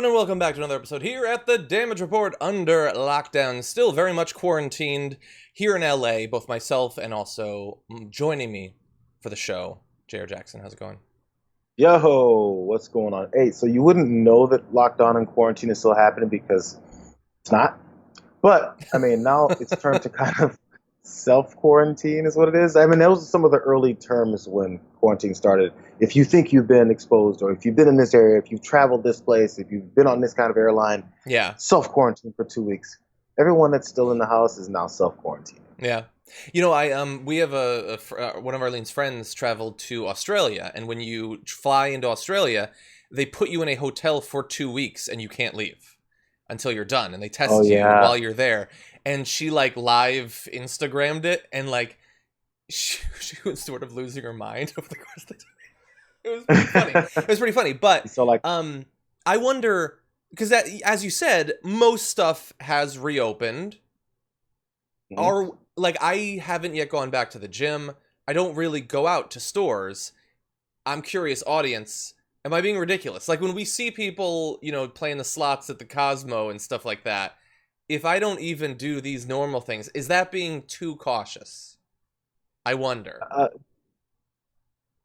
everyone, and welcome back to another episode here at the Damage Report under lockdown. Still very much quarantined here in LA, both myself and also joining me for the show, Jayar Jackson. How's it going? Yo, what's going on? Hey, so you wouldn't know that lockdown and quarantine is still happening because it's not. But, I mean, now it's turned to kind of self-quarantine is what it is. I mean, those are some of the early terms when quarantine started. If you think you've been exposed, or if you've been in this area, if you've traveled this place, if you've been on this kind of airline, Yeah. self-quarantine for 2 weeks. Everyone that's still in the house is now self-quarantine. Yeah. You know, we have one of Arlene's friends traveled to Australia, and when you fly into Australia, they put you in a hotel for 2 weeks and you can't leave until you're done, and they test you while you're there. And she like live Instagrammed it, and like she was sort of losing her mind over the course of the day. It was pretty funny. It was pretty funny, but So, like, I wonder, because that, as you said, most stuff has reopened. Are like, I haven't yet gone back to the gym. I don't really go out to stores. I'm curious, audience, am I being ridiculous? Like, when we see people, you know, playing the slots at the Cosmo and stuff like that, if I don't even do these normal things, is that being too cautious? I wonder.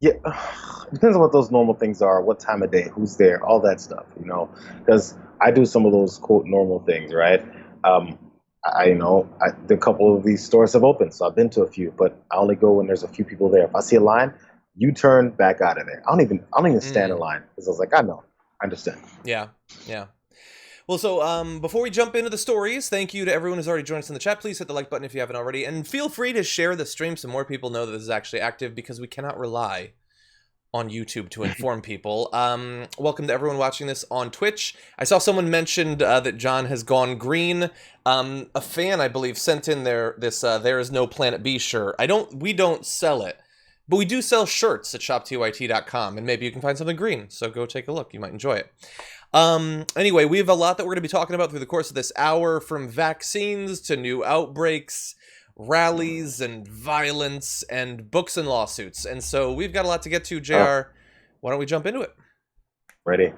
Yeah, it depends on what those normal things are, what time of day, who's there, all that stuff, you know, because I do some of those quote normal things, right? A couple of these stores have opened, so I've been to a few, but I only go when there's a few people there. If I see a line, you turn back out of there. I don't even stand in line because I was like, I understand. Yeah. Well, so before we jump into the stories, thank you to everyone who's already joined us in the chat. Please hit the like button if you haven't already, and feel free to share the stream so more people know that this is actually active, because we cannot rely on YouTube to inform people. Welcome to everyone watching this on Twitch. I saw someone mentioned that John has gone green. A fan, I believe, sent in there Is No Planet B shirt. We don't sell it, but we do sell shirts at shoptyt.com, and maybe you can find something green, so go take a look. You might enjoy it. Anyway, we have a lot that we're going to be talking about through the course of this hour, from vaccines to new outbreaks, rallies and violence, and books and lawsuits. And so we've got a lot to get to, JR. Why don't we jump into it? Ready.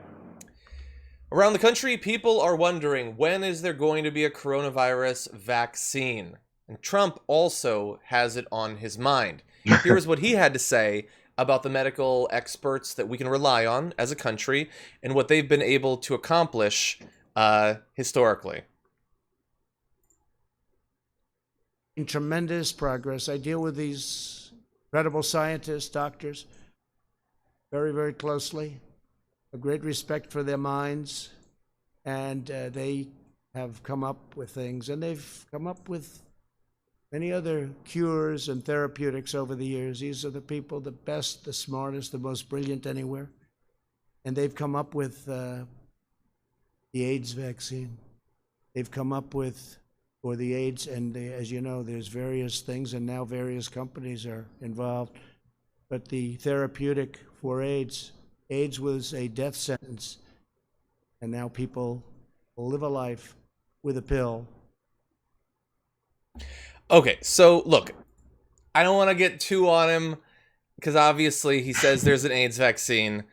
Around the country, people are wondering, when is there going to be a coronavirus vaccine? And Trump also has it on his mind. Here's what he had to say about the medical experts that we can rely on as a country and what they've been able to accomplish historically. Tremendous progress. I deal with these incredible scientists, doctors, very, very closely. A great respect for their minds, and they have come up with things, and they've come up with many other cures and therapeutics over the years. These are the people, the best, the smartest, the most brilliant anywhere. And they've come up with the AIDS vaccine. They've come up with, for the AIDS, and as you know, there's various things, and now various companies are involved. But the therapeutic for AIDS was a death sentence. And now people will live a life with a pill. Okay, so look, I don't want to get too on him, because obviously he says there's an AIDS vaccine,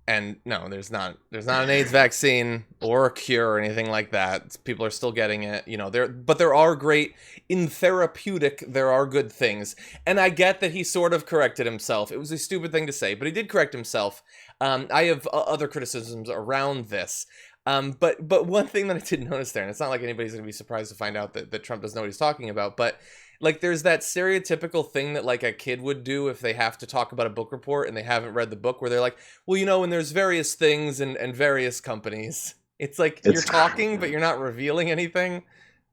and no, there's not an AIDS vaccine or a cure or anything like that. People are still getting it, you know. But there are great, in therapeutic, there are good things, and I get that he sort of corrected himself. It was a stupid thing to say, but he did correct himself. I have other criticisms around this. But one thing that I did notice there, and it's not like anybody's going to be surprised to find out that Trump doesn't know what he's talking about, but like, there's that stereotypical thing that like a kid would do if they have to talk about a book report and they haven't read the book, where they're like, well, you know, and there's various things and various companies. It's like, you're talking, but you're not revealing anything.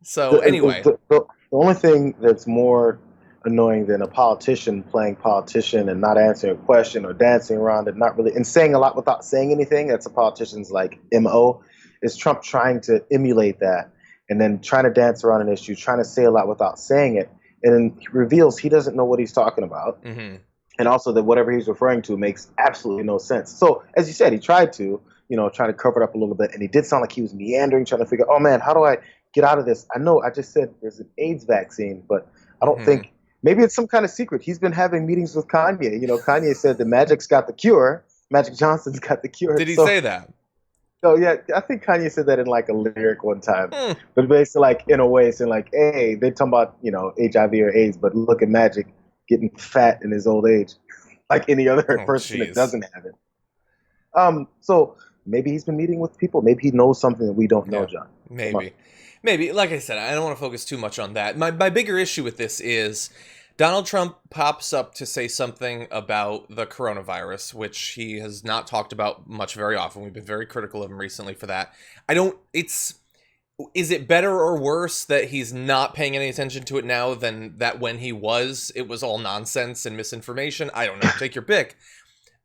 So anyway. The only thing that's more annoying than a politician playing politician and not answering a question, or dancing around and not really, and saying a lot without saying anything, that's a politician's like MO, is Trump trying to emulate that, and then trying to dance around an issue, trying to say a lot without saying it, and then he reveals he doesn't know what he's talking about. And also that whatever he's referring to makes absolutely no sense. So as you said, he tried to, try to cover it up a little bit, and he did sound like he was meandering, trying to figure, oh man, how do I get out of this? I know I just said there's an AIDS vaccine, but I don't think, maybe it's some kind of secret. He's been having meetings with Kanye. Kanye said that Magic's got the cure. Magic Johnson's got the cure. Did he say that? So yeah, I think Kanye said that in like a lyric one time, Hmm. but basically like in a way saying like, hey, they're talking about HIV or AIDS, but look at Magic getting fat in his old age, like any other Oh, person that jeez. doesn't have it. So maybe he's been meeting with people. Maybe he knows something that we don't know, Yeah, John. Come on. maybe. Like I said, I don't want to focus too much on that. My bigger issue with this is Donald Trump pops up to say something about the coronavirus, which he has not talked about much very often. We've been very critical of him recently for that. I don't. Is it better or worse that he's not paying any attention to it now than that when he was? It was all nonsense and misinformation. I don't know. Take your pick.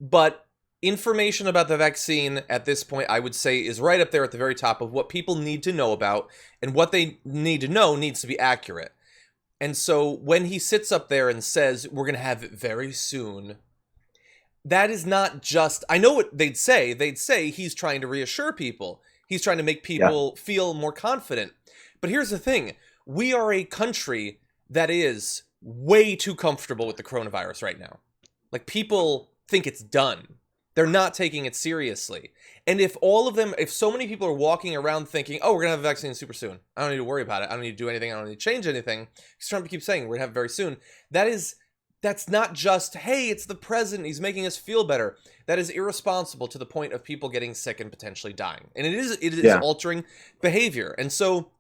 But information about the vaccine at this point, I would say, is right up there at the very top of what people need to know about, and what they need to know needs to be accurate. And so when he sits up there and says, we're going to have it very soon, that is not just, I know what they'd say. They'd say he's trying to reassure people. He's trying to make Yeah. people feel more confident. But here's the thing. We are a country that is way too comfortable with the coronavirus right now. Like, people think it's done. They're not taking it seriously. And if so many people are walking around thinking, oh, we're going to have a vaccine super soon, I don't need to worry about it, I don't need to do anything, I don't need to change anything, because Trump keeps saying we're going to have it very soon, that's not just, hey, it's the president, he's making us feel better. That is irresponsible to the point of people getting sick and potentially dying. And it is Yeah. altering behavior. And so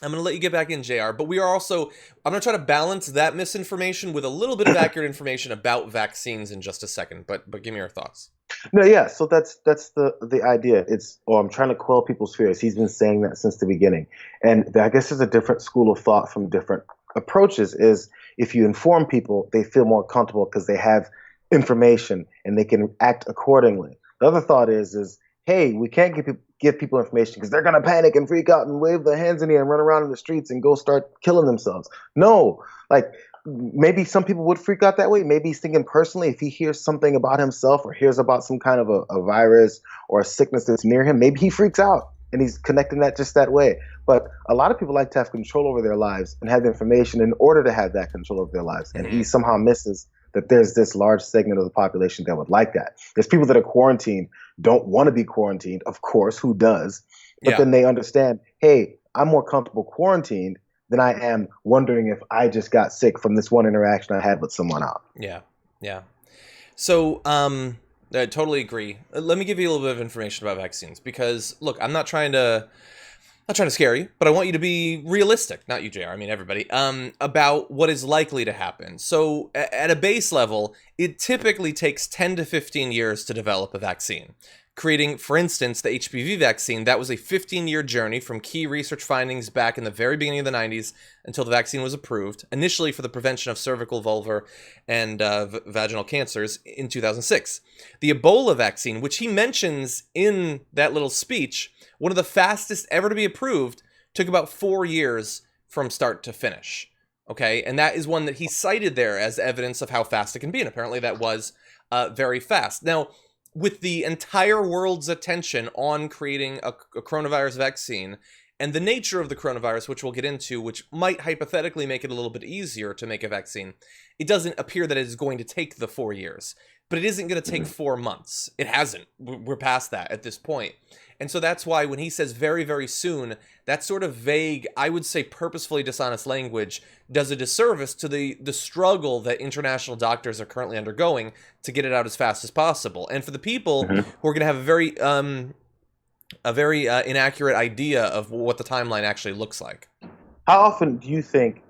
I'm going to let you get back in, JR, but I'm going to try to balance that misinformation with a little bit of accurate information about vaccines in just a second, but give me your thoughts. No, yeah. So that's the idea. I'm trying to quell people's fears. He's been saying that since the beginning, and I guess there's a different school of thought from different approaches. Is if you inform people, they feel more comfortable because they have information and they can act accordingly. The other thought is hey, we can't give people information because they're gonna panic and freak out and wave their hands in the air and run around in the streets and go start killing themselves. No, like maybe some people would freak out that way. Maybe he's thinking personally, if he hears something about himself or hears about some kind of a virus or a sickness that's near him, maybe he freaks out and he's connecting that just that way. But a lot of people like to have control over their lives and have information in order to have that control over their lives. And he somehow misses that there's this large segment of the population that would like that. There's people that are quarantined, don't want to be quarantined, of course, who does? But then they understand, hey, I'm more comfortable quarantined than I am wondering if I just got sick from this one interaction I had with someone else. Yeah. So, I totally agree. Let me give you a little bit of information about vaccines, because look, I'm not trying to scare you, but I want you to be realistic, not you, JR, I mean everybody, about what is likely to happen. So at a base level, it typically takes 10 to 15 years to develop a vaccine. Creating, for instance, the HPV vaccine, that was a 15-year journey from key research findings back in the very beginning of the 90s until the vaccine was approved, initially for the prevention of cervical, vulvar, and vaginal cancers in 2006. The Ebola vaccine, which he mentions in that little speech, one of the fastest ever to be approved, took about 4 years from start to finish. Okay, and that is one that he cited there as evidence of how fast it can be, and apparently that was very fast. Now, with the entire world's attention on creating a coronavirus vaccine, and the nature of the coronavirus, which we'll get into, which might hypothetically make it a little bit easier to make a vaccine, it doesn't appear that it is going to take the 4 years. But it isn't going to take 4 months. It hasn't. We're past that at this point. And so that's why when he says very, very soon, that sort of vague, I would say purposefully dishonest language does a disservice to the struggle that international doctors are currently undergoing to get it out as fast as possible. And for the people who are going to have a very inaccurate idea of what the timeline actually looks like. How often do you think,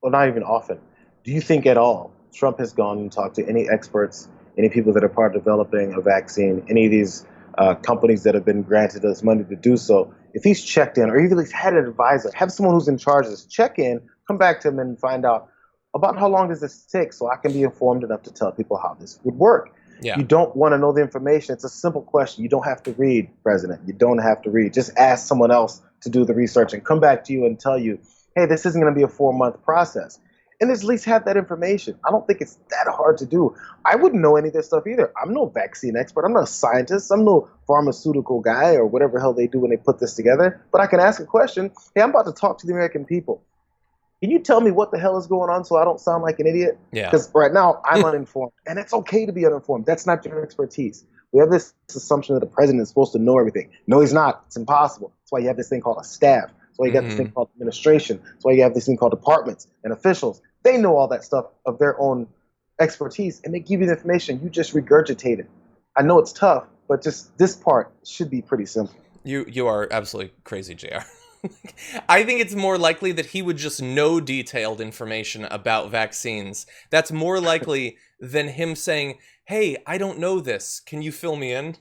well, not even often, do you think at all Trump has gone and talked to any experts, any people that are part of developing a vaccine, any of these companies that have been granted us money to do so? If he's checked in, or even if he's had an advisor, have someone who's in charge of this check in, come back to him and find out about how long does this take so I can be informed enough to tell people how this would work. Yeah. You don't want to know the information. It's a simple question. You don't have to read, President. You don't have to read. Just ask someone else to do the research and come back to you and tell you, hey, this isn't going to be a 4-month process. And at least have that information. I don't think it's that hard to do. I wouldn't know any of this stuff either. I'm no vaccine expert. I'm not a scientist. I'm no pharmaceutical guy or whatever hell they do when they put this together. But I can ask a question. Hey, I'm about to talk to the American people. Can you tell me what the hell is going on so I don't sound like an idiot? Yeah. Because right now I'm uninformed. And it's okay to be uninformed. That's not your expertise. We have this assumption that the president is supposed to know everything. No, he's not. It's impossible. That's why you have this thing called a staff. That's why you got this thing called administration. That's why you have this thing called departments and officials. They know all that stuff of their own expertise, and they give you the information. You just regurgitate it. I know it's tough, but just this part should be pretty simple. You are absolutely crazy, JR. I think it's more likely that he would just know detailed information about vaccines. That's more likely than him saying, hey, I don't know this. Can you fill me in?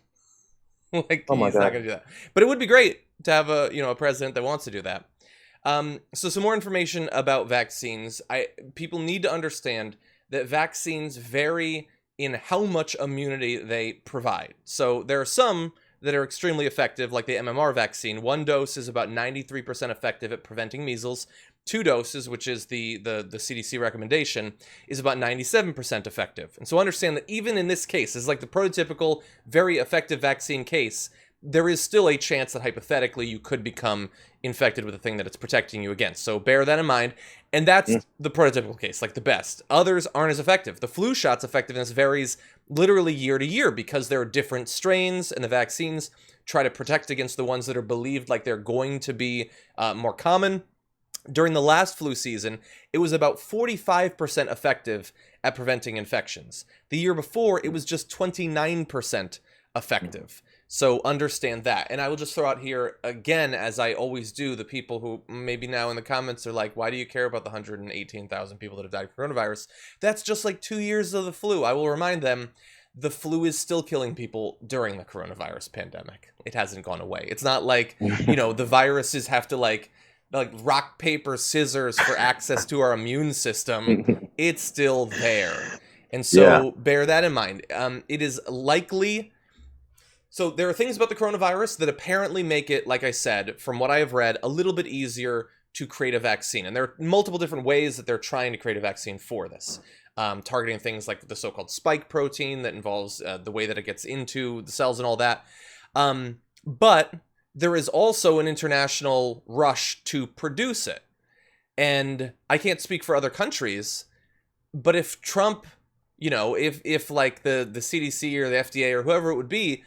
Like, Oh my he's God. not going to do that. But it would be great to have a president that wants to do that. So some more information about vaccines. People need to understand that vaccines vary in how much immunity they provide. So there are some that are extremely effective, like the MMR vaccine. 1 dose is about 93% effective at preventing measles. 2 doses, which is the CDC recommendation, is about 97% effective. And so understand that even in this case, this is like the prototypical, very effective vaccine case, there is still a chance that hypothetically you could become infected with the thing that it's protecting you against. So bear that in mind. And that's the prototypical case, like the best. Others aren't as effective. The flu shot's effectiveness varies literally year to year because there are different strains, and the vaccines try to protect against the ones that are believed like they're going to be more common. During the last flu season, it was about 45% effective at preventing infections. The year before, it was just 29% effective. So understand that. And I will just throw out here again, as I always do, the people who maybe now in the comments are like, why do you care about the 118,000 people that have died of coronavirus? That's just like 2 years of the flu. I will remind them, the flu is still killing people during the coronavirus pandemic. It hasn't gone away. It's not like, the viruses have to like rock, paper, scissors for access to our immune system. It's still there. And so bear that in mind. It is likely... So there are things about the coronavirus that apparently make it, like I said, from what I have read, a little bit easier to create a vaccine. And there are multiple different ways that they're trying to create a vaccine for this. Targeting things like the so-called spike protein that involves the way that it gets into the cells and all that. But there is also an international rush to produce it. And I can't speak for other countries, but if Trump, if like the CDC or the FDA or whoever it would be,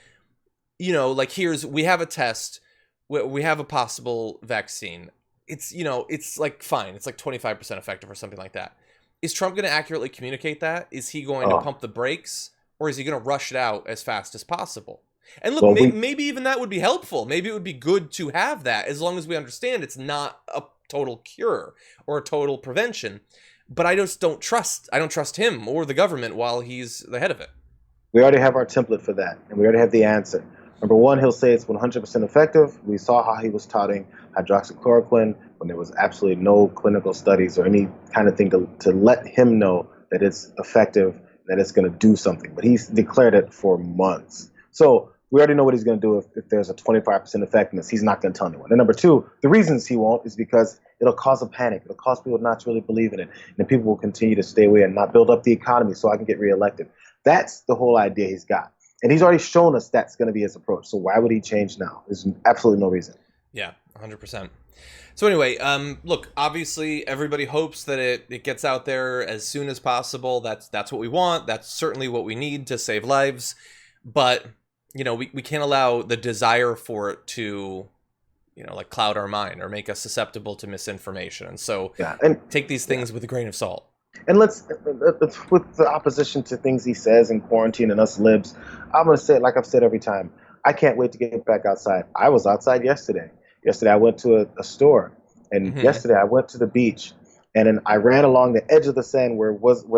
like we have a test, we have a possible vaccine. It's, it's like fine. It's like 25% effective or something like that. Is Trump going to accurately communicate that? Is he going to pump the brakes, or is he going to rush it out as fast as possible? And look, maybe even that would be helpful. Maybe it would be good to have that, as long as we understand it's not a total cure or a total prevention. But I just don't trust him or the government while he's the head of it. We already have our template for that, and we already have the answer. Number one, he'll say it's 100% effective. We saw how he was touting hydroxychloroquine when there was absolutely no clinical studies or any kind of thing to let him know that it's effective, that it's going to do something. But he's declared it for months. So we already know what he's going to do if there's a 25% effectiveness. He's not going to tell anyone. And number two, the reasons he won't is because it'll cause a panic. It'll cause people not to really believe in it. And then people will continue to stay away and not build up the economy so I can get reelected. That's the whole idea he's got. And he's already shown us that's going to be his approach. So why would he change now? There's absolutely no reason. Yeah, 100%. So anyway, look, obviously everybody hopes that it gets out there as soon as possible. That's what we want. That's certainly what we need to save lives. But, we can't allow the desire for it to, like cloud our mind or make us susceptible to misinformation. And so take these things with a grain of salt. And let's with the opposition to things he says in quarantine and us libs, I'm going to say it like I've said every time. I can't wait to get back outside. I was outside yesterday. Yesterday I went to a store, and yesterday I went to the beach, and then I ran along the edge of the sand where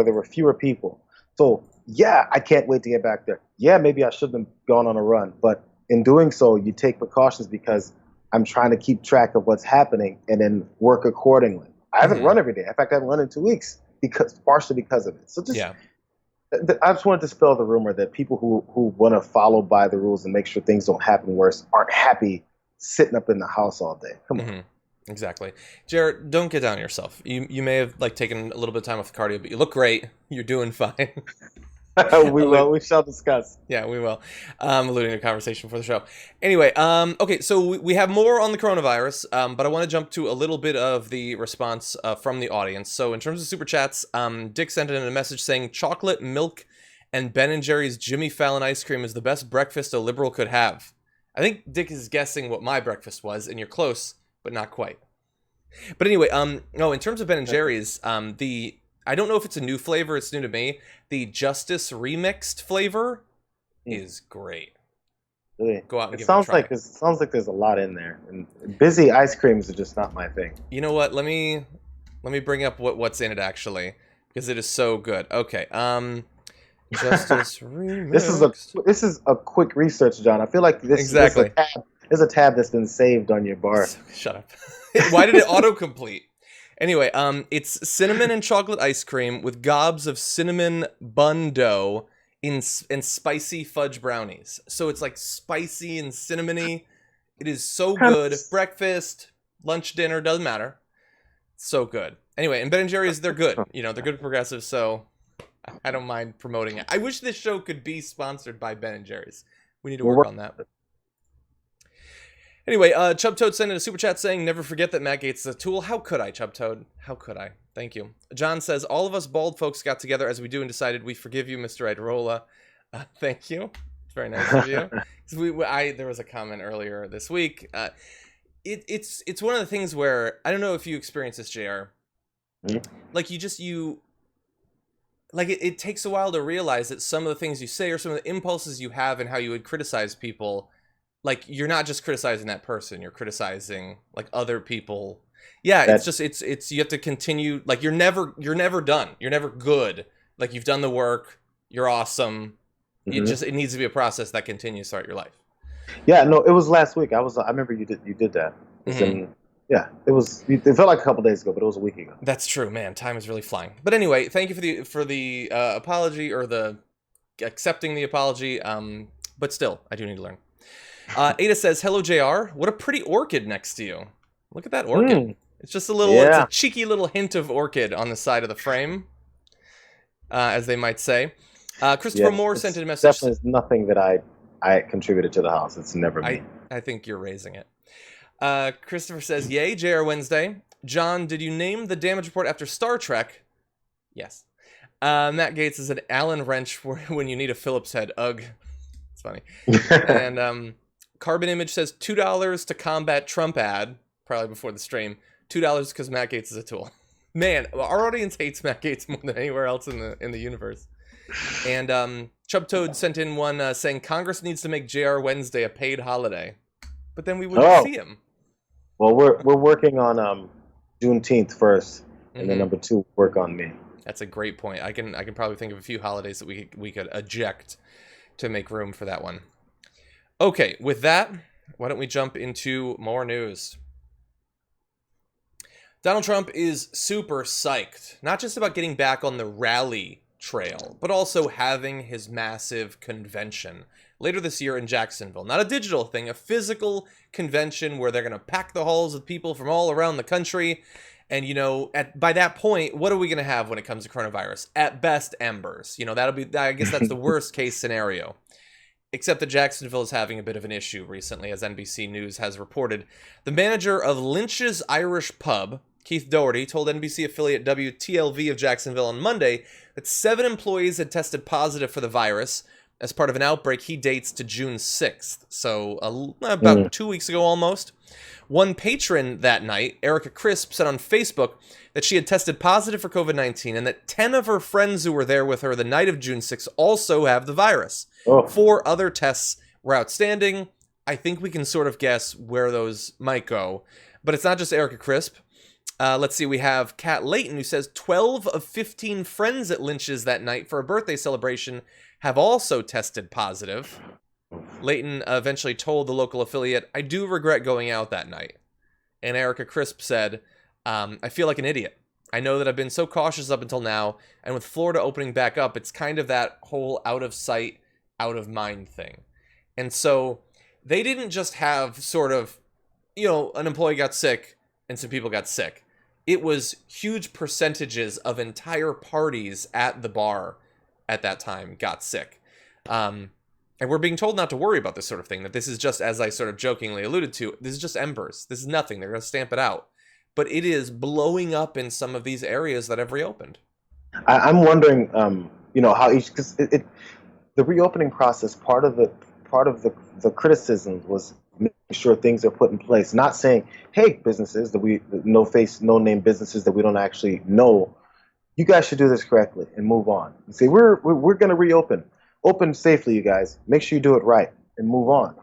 there were fewer people. So yeah, I can't wait to get back there. Yeah, maybe I shouldn't have gone on a run, but in doing so, you take precautions because I'm trying to keep track of what's happening and then work accordingly. I haven't run every day. In fact, I haven't run in 2 weeks. Partially because of it. So I just want to dispel the rumor that people who want to follow by the rules and make sure things don't happen worse aren't happy sitting up in the house all day. Come on. Exactly. Jared, don't get down on yourself. You may have taken a little bit of time off the cardio, but you look great. You're doing fine. We shall discuss. Yeah, we will. Alluding to conversation for the show. Anyway, okay, so we have more on the coronavirus, but I want to jump to a little bit of the response from the audience. So in terms of super chats, Dick sent in a message saying chocolate, milk, And Ben & Jerry's Jimmy Fallon ice cream is the best breakfast a liberal could have. I think Dick is guessing what my breakfast was, and you're close, but not quite. But anyway, no, in terms of Ben & Jerry's, I don't know if it's a new flavor, it's new to me. The Justice Remixed flavor is great. Really? Go out and it give sounds it a try. like it sounds like there's a lot in there, and busy ice creams are just not my thing. You know what? Let me bring up what's in it actually, because it is so good. Okay. Justice Remixed. This is a quick research, John. I feel like this is a tab that's been saved on your bar. Shut up. Why did it autocomplete? Anyway, it's cinnamon and chocolate ice cream with gobs of cinnamon bun dough and spicy fudge brownies. So it's like spicy and cinnamony. It is so good. Breakfast, lunch, dinner, doesn't matter. So good. Anyway, and Ben & Jerry's, they're good. You know, they're good progressive, so I don't mind promoting it. I wish this show could be sponsored by Ben & Jerry's. We need to work on that. Anyway, Chub Toad sent in a super chat saying, never forget that Matt Gaetz is a tool. How could I, Chub Toad? How could I? Thank you. John says, all of us bald folks got together as we do and decided we forgive you, Mr. Iadarola. Thank you. It's very nice of you. There was a comment earlier this week. It's one of the things where, I don't know if you experience this, JR. Mm-hmm. Like, it takes a while to realize that some of the things you say or some of the impulses you have and how you would criticize people, like, you're not just criticizing that person, you're criticizing like other people. Yeah, it's you have to continue. Like, you're never done. You're never good. Like, you've done the work. You're awesome. Mm-hmm. It needs to be a process that continues throughout your life. Yeah, no, it was last week. I remember you did that. Mm-hmm. Yeah, it felt like a couple days ago, but it was a week ago. That's true, man. Time is really flying. But anyway, thank you for the apology, or the accepting the apology. But still, I do need to learn. Ada says, hello, JR. What a pretty orchid next to you. Look at that orchid. It's just it's a cheeky little hint of orchid on the side of the frame, as they might say. Christopher Moore sent in a message. Definitely is nothing that I contributed to the house. It's never me. I think you're raising it. Christopher says, yay, JR Wednesday. John, did you name the damage report after Star Trek? Yes. Matt Gaetz is an Allen wrench when you need a Phillips head. Ugh. It's funny. And Carbon Image says $2 to combat Trump ad, probably before the stream. $2 because Matt Gaetz is a tool. Man, our audience hates Matt Gaetz more than anywhere else in the universe. And Chub Toad sent in one saying Congress needs to make JR Wednesday a paid holiday. But then we wouldn't see him. Well, we're working on Juneteenth first, and then number 2, work on me. That's a great point. I can probably think of a few holidays that we could eject to make room for that one. Okay, with that, why don't we jump into more news? Donald Trump is super psyched, not just about getting back on the rally trail, but also having his massive convention later this year in Jacksonville. Not a digital thing, a physical convention where they're going to pack the halls with people from all around the country. And, you know, by that point, what are we going to have when it comes to coronavirus? At best, embers. You know, I guess that's the worst case scenario. Except that Jacksonville is having a bit of an issue recently, as NBC News has reported. The manager of Lynch's Irish Pub, Keith Doherty, told NBC affiliate WTLV of Jacksonville on Monday that 7 employees had tested positive for the virus as part of an outbreak he dates to June 6th. So about 2 weeks ago almost. One patron that night, Erica Crisp, said on Facebook that she had tested positive for COVID-19 and that 10 of her friends who were there with her the night of June 6th also have the virus. 4 other tests were outstanding. I think we can sort of guess where those might go. But it's not just Erica Crisp. Let's see, we have Kat Layton, who says 12 of 15 friends at Lynch's that night for a birthday celebration have also tested positive. Layton eventually told the local affiliate, I do regret going out that night. And Erica Crisp said, I feel like an idiot. I know that I've been so cautious up until now, and with Florida opening back up, it's kind of that whole out of sight, out of mind thing. And so they didn't just have sort of, you know, an employee got sick and some people got sick. It was huge percentages of entire parties at the bar at that time got sick. And we're being told not to worry about this sort of thing, that this is just, as I sort of jokingly alluded to, this is just embers. This is nothing. They're going to stamp it out. But it is blowing up in some of these areas that have reopened. I'm wondering, how each, because the reopening process, part of the criticism was making sure things are put in place. Not saying, hey, businesses no name businesses that we don't actually know, you guys should do this correctly and move on. And say we're going to reopen, open safely, you guys. Make sure you do it right and move on.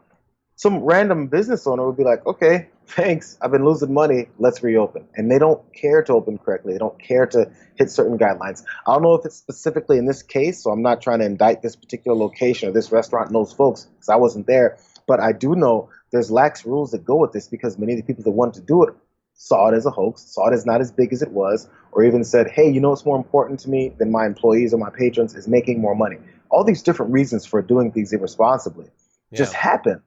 Some random business owner would be like, okay, thanks, I've been losing money, let's reopen. And they don't care to open correctly. They don't care to hit certain guidelines. I don't know if it's specifically in this case, so I'm not trying to indict this particular location or this restaurant and those folks, because I wasn't there. But I do know there's lax rules that go with this, because many of the people that wanted to do it saw it as a hoax, saw it as not as big as it was, or even said, hey, you know what's more important to me than my employees or my patrons is making more money. All these different reasons for doing things irresponsibly just happen.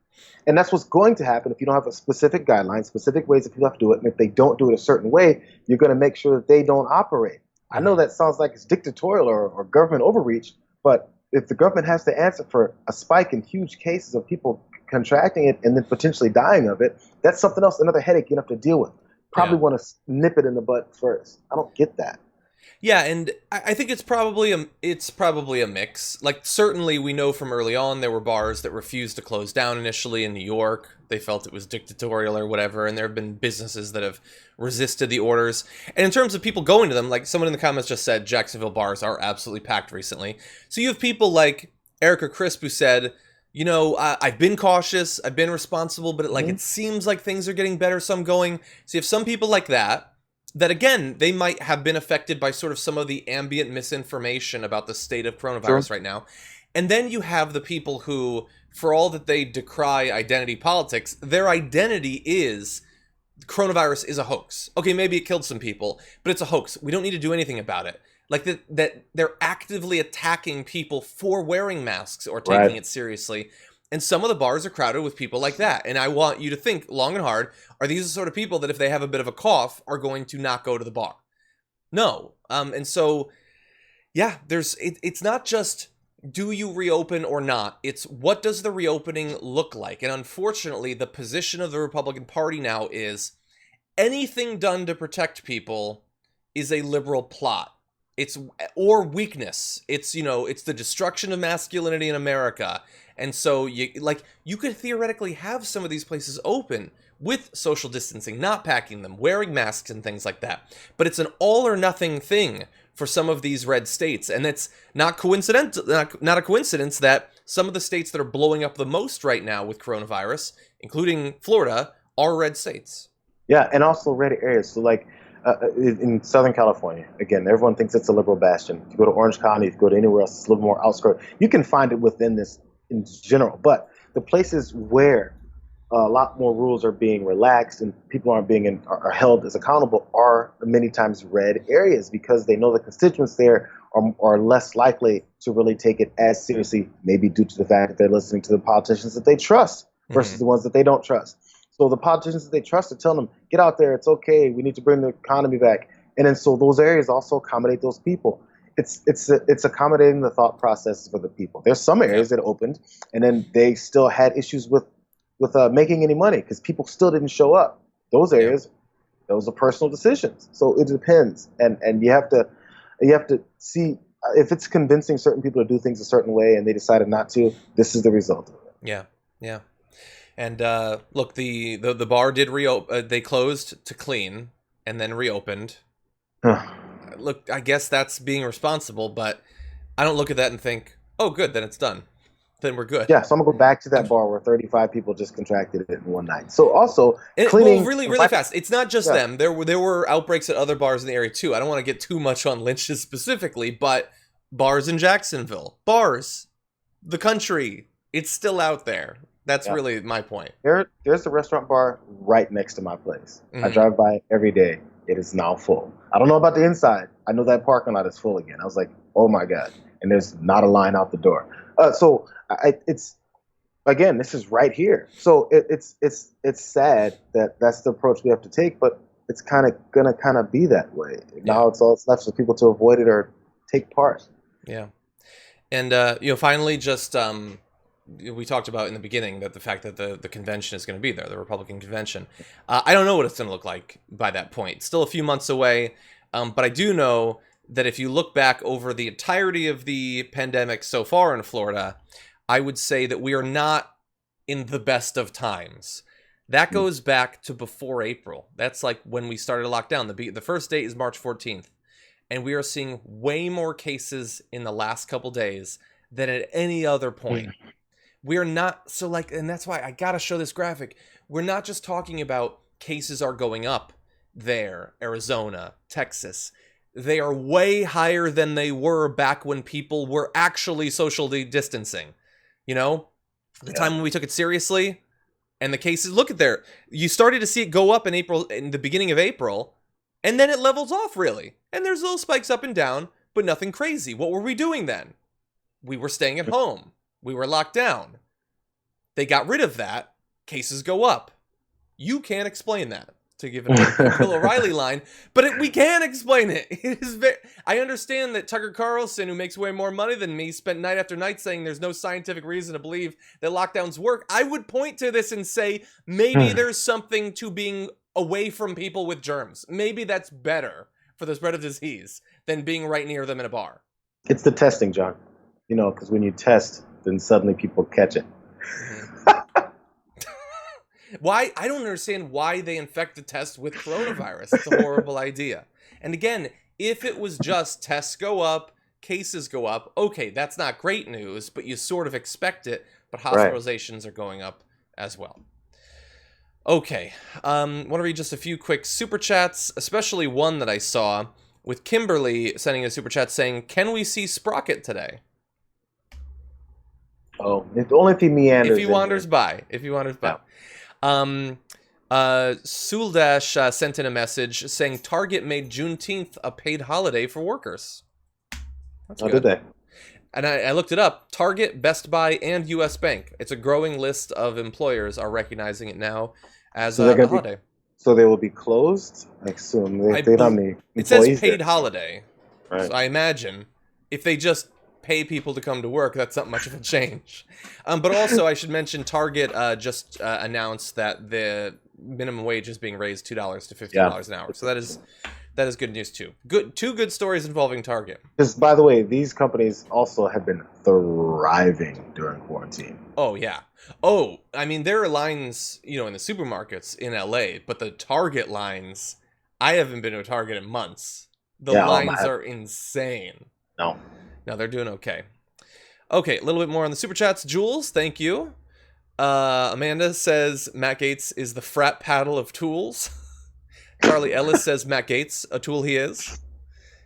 And that's what's going to happen if you don't have a specific guideline, specific ways that people have to do it. And if they don't do it a certain way, you're going to make sure that they don't operate. I know that sounds like it's dictatorial or government overreach, but if the government has to answer for a spike in huge cases of people contracting it and then potentially dying of it, that's something else, another headache you have to deal with. Probably want to nip it in the bud first. I don't get that. Yeah, and I think it's probably a mix. Like, certainly we know from early on there were bars that refused to close down initially in New York. They felt it was dictatorial or whatever, and there have been businesses that have resisted the orders. And in terms of people going to them, like someone in the comments just said, Jacksonville bars are absolutely packed recently. So you have people like Erica Crisp who said, I've been cautious, I've been responsible, but it seems like things are getting better, so I'm going. So you have some people like that again, they might have been affected by sort of some of the ambient misinformation about the state of coronavirus right now. And then you have the people who, for all that they decry identity politics, their identity is coronavirus is a hoax. Okay, maybe it killed some people, but it's a hoax. We don't need to do anything about it. Like that they're actively attacking people for wearing masks or taking it seriously. And some of the bars are crowded with people like that. And I want you to think long and hard, are these the sort of people that if they have a bit of a cough are going to not go to the bar? No. And so, it's not just do you reopen or not? It's what does the reopening look like? And unfortunately, the position of the Republican Party now is anything done to protect people is a liberal plot. Or weakness. It's the destruction of masculinity in America. And so you could theoretically have some of these places open with social distancing, not packing them, wearing masks and things like that. But it's an all or nothing thing for some of these red states. And it's not a coincidence that some of the states that are blowing up the most right now with coronavirus, including Florida, are red states. Yeah, and also red areas. So in Southern California, again, everyone thinks it's a liberal bastion. If you go to Orange County, if you go to anywhere else, it's a little more outskirt. You can find it within this in general, but the places where a lot more rules are being relaxed and people are held as accountable are many times red areas, because they know the constituents there are less likely to really take it as seriously, maybe due to the fact that they're listening to the politicians that they trust versus the ones that they don't trust. So the politicians that they trust are telling them, get out there, it's okay, we need to bring the economy back. And then so those areas also accommodate those people. It's accommodating the thought processes for the people. There's some areas that opened, and then they still had issues with making any money because people still didn't show up. Those areas, those are personal decisions. So it depends, and you have to see if it's convincing certain people to do things a certain way, and they decided not to. This is the result of it. Yeah. And look, the bar did reopen. They closed to clean and then reopened. Look, I guess that's being responsible, but I don't look at that and think, oh, good, then it's done. Then we're good. Yeah, so I'm going to go back to that bar where 35 people just contracted it in one night. So also, cleaning... Well, really fast. It's not just them. There were outbreaks at other bars in the area, too. I don't want to get too much on lynches specifically, but bars in Jacksonville. Bars. The country. It's still out there. That's really my point. There's a restaurant bar right next to my place. I drive by it every day. It is now full. I don't know about the inside. I know that parking lot is full again. I was like, oh my God. And there's not a line out the door. So it's, again, this is right here. So it's sad that that's the approach we have to take, but it's kind of going to be that way. Now it's all left for people to avoid it or take part. Yeah. And, finally, just... we talked about in the beginning that the fact that the convention is going to be there, the Republican convention. I don't know what it's going to look like by that point. Still a few months away, but I do know that if you look back over the entirety of the pandemic so far in Florida, I would say that we are not in the best of times. That goes back to before April. That's like when we started lockdown. The first date is March 14th. And we are seeing way more cases in the last couple days than at any other point. We are not, so like, and that's why I gotta show this graphic. We're not just talking about cases are going up there, Arizona, Texas. They are way higher than they were back when people were actually socially distancing. You know, the time when we took it seriously, and the cases, look at there. You started to see it go up in April, in the beginning of April, and then it levels off really. And there's little spikes up and down, but nothing crazy. What were we doing then? We were staying at home. We were locked down. They got rid of that. Cases go up. You can't explain that, to give a Bill O'Reilly line, but we can explain it. It is I understand that Tucker Carlson, who makes way more money than me, spent night after night saying there's no scientific reason to believe that lockdowns work. I would point to this and say maybe there's something to being away from people with germs. Maybe that's better for the spread of disease than being right near them in a bar. It's the testing, John. You know, because when you test, then suddenly people catch it. Why? I don't understand why they infect the test with coronavirus. It's a horrible idea. And again, if it was just tests go up, cases go up, okay, that's not great news, but you sort of expect it, but hospitalizations are going up as well. Okay, want to read just a few quick super chats, especially one that I saw with Kimberly sending a super chat saying, "Can we see Sprocket today?" Oh, only if he meanders. If he wanders by. If he wanders by. Suldash sent in a message saying Target made Juneteenth a paid holiday for workers. That's good. Did they? And I looked it up. Target, Best Buy, and U.S. Bank. It's a growing list of employers are recognizing it now as a holiday. So they will be closed, I assume. They don't need it says employees paid there. holiday. Right. So I imagine if they just pay people to come to work, that's not much of a change. But also, I should mention Target just announced that the minimum wage is being raised $2 to $15 an hour. So that is good news too. Two good stories involving Target. Because, by the way, these companies also have been thriving during quarantine. Oh yeah. Oh, I mean, there are lines, in the supermarkets in LA, but the Target lines, I haven't been to a Target in months. The lines are insane. No, they're doing okay. Okay, a little bit more on the super chats. Jules, thank you. Amanda says Matt Gaetz is the frat paddle of tools. Charlie Ellis says Matt Gaetz, a tool he is.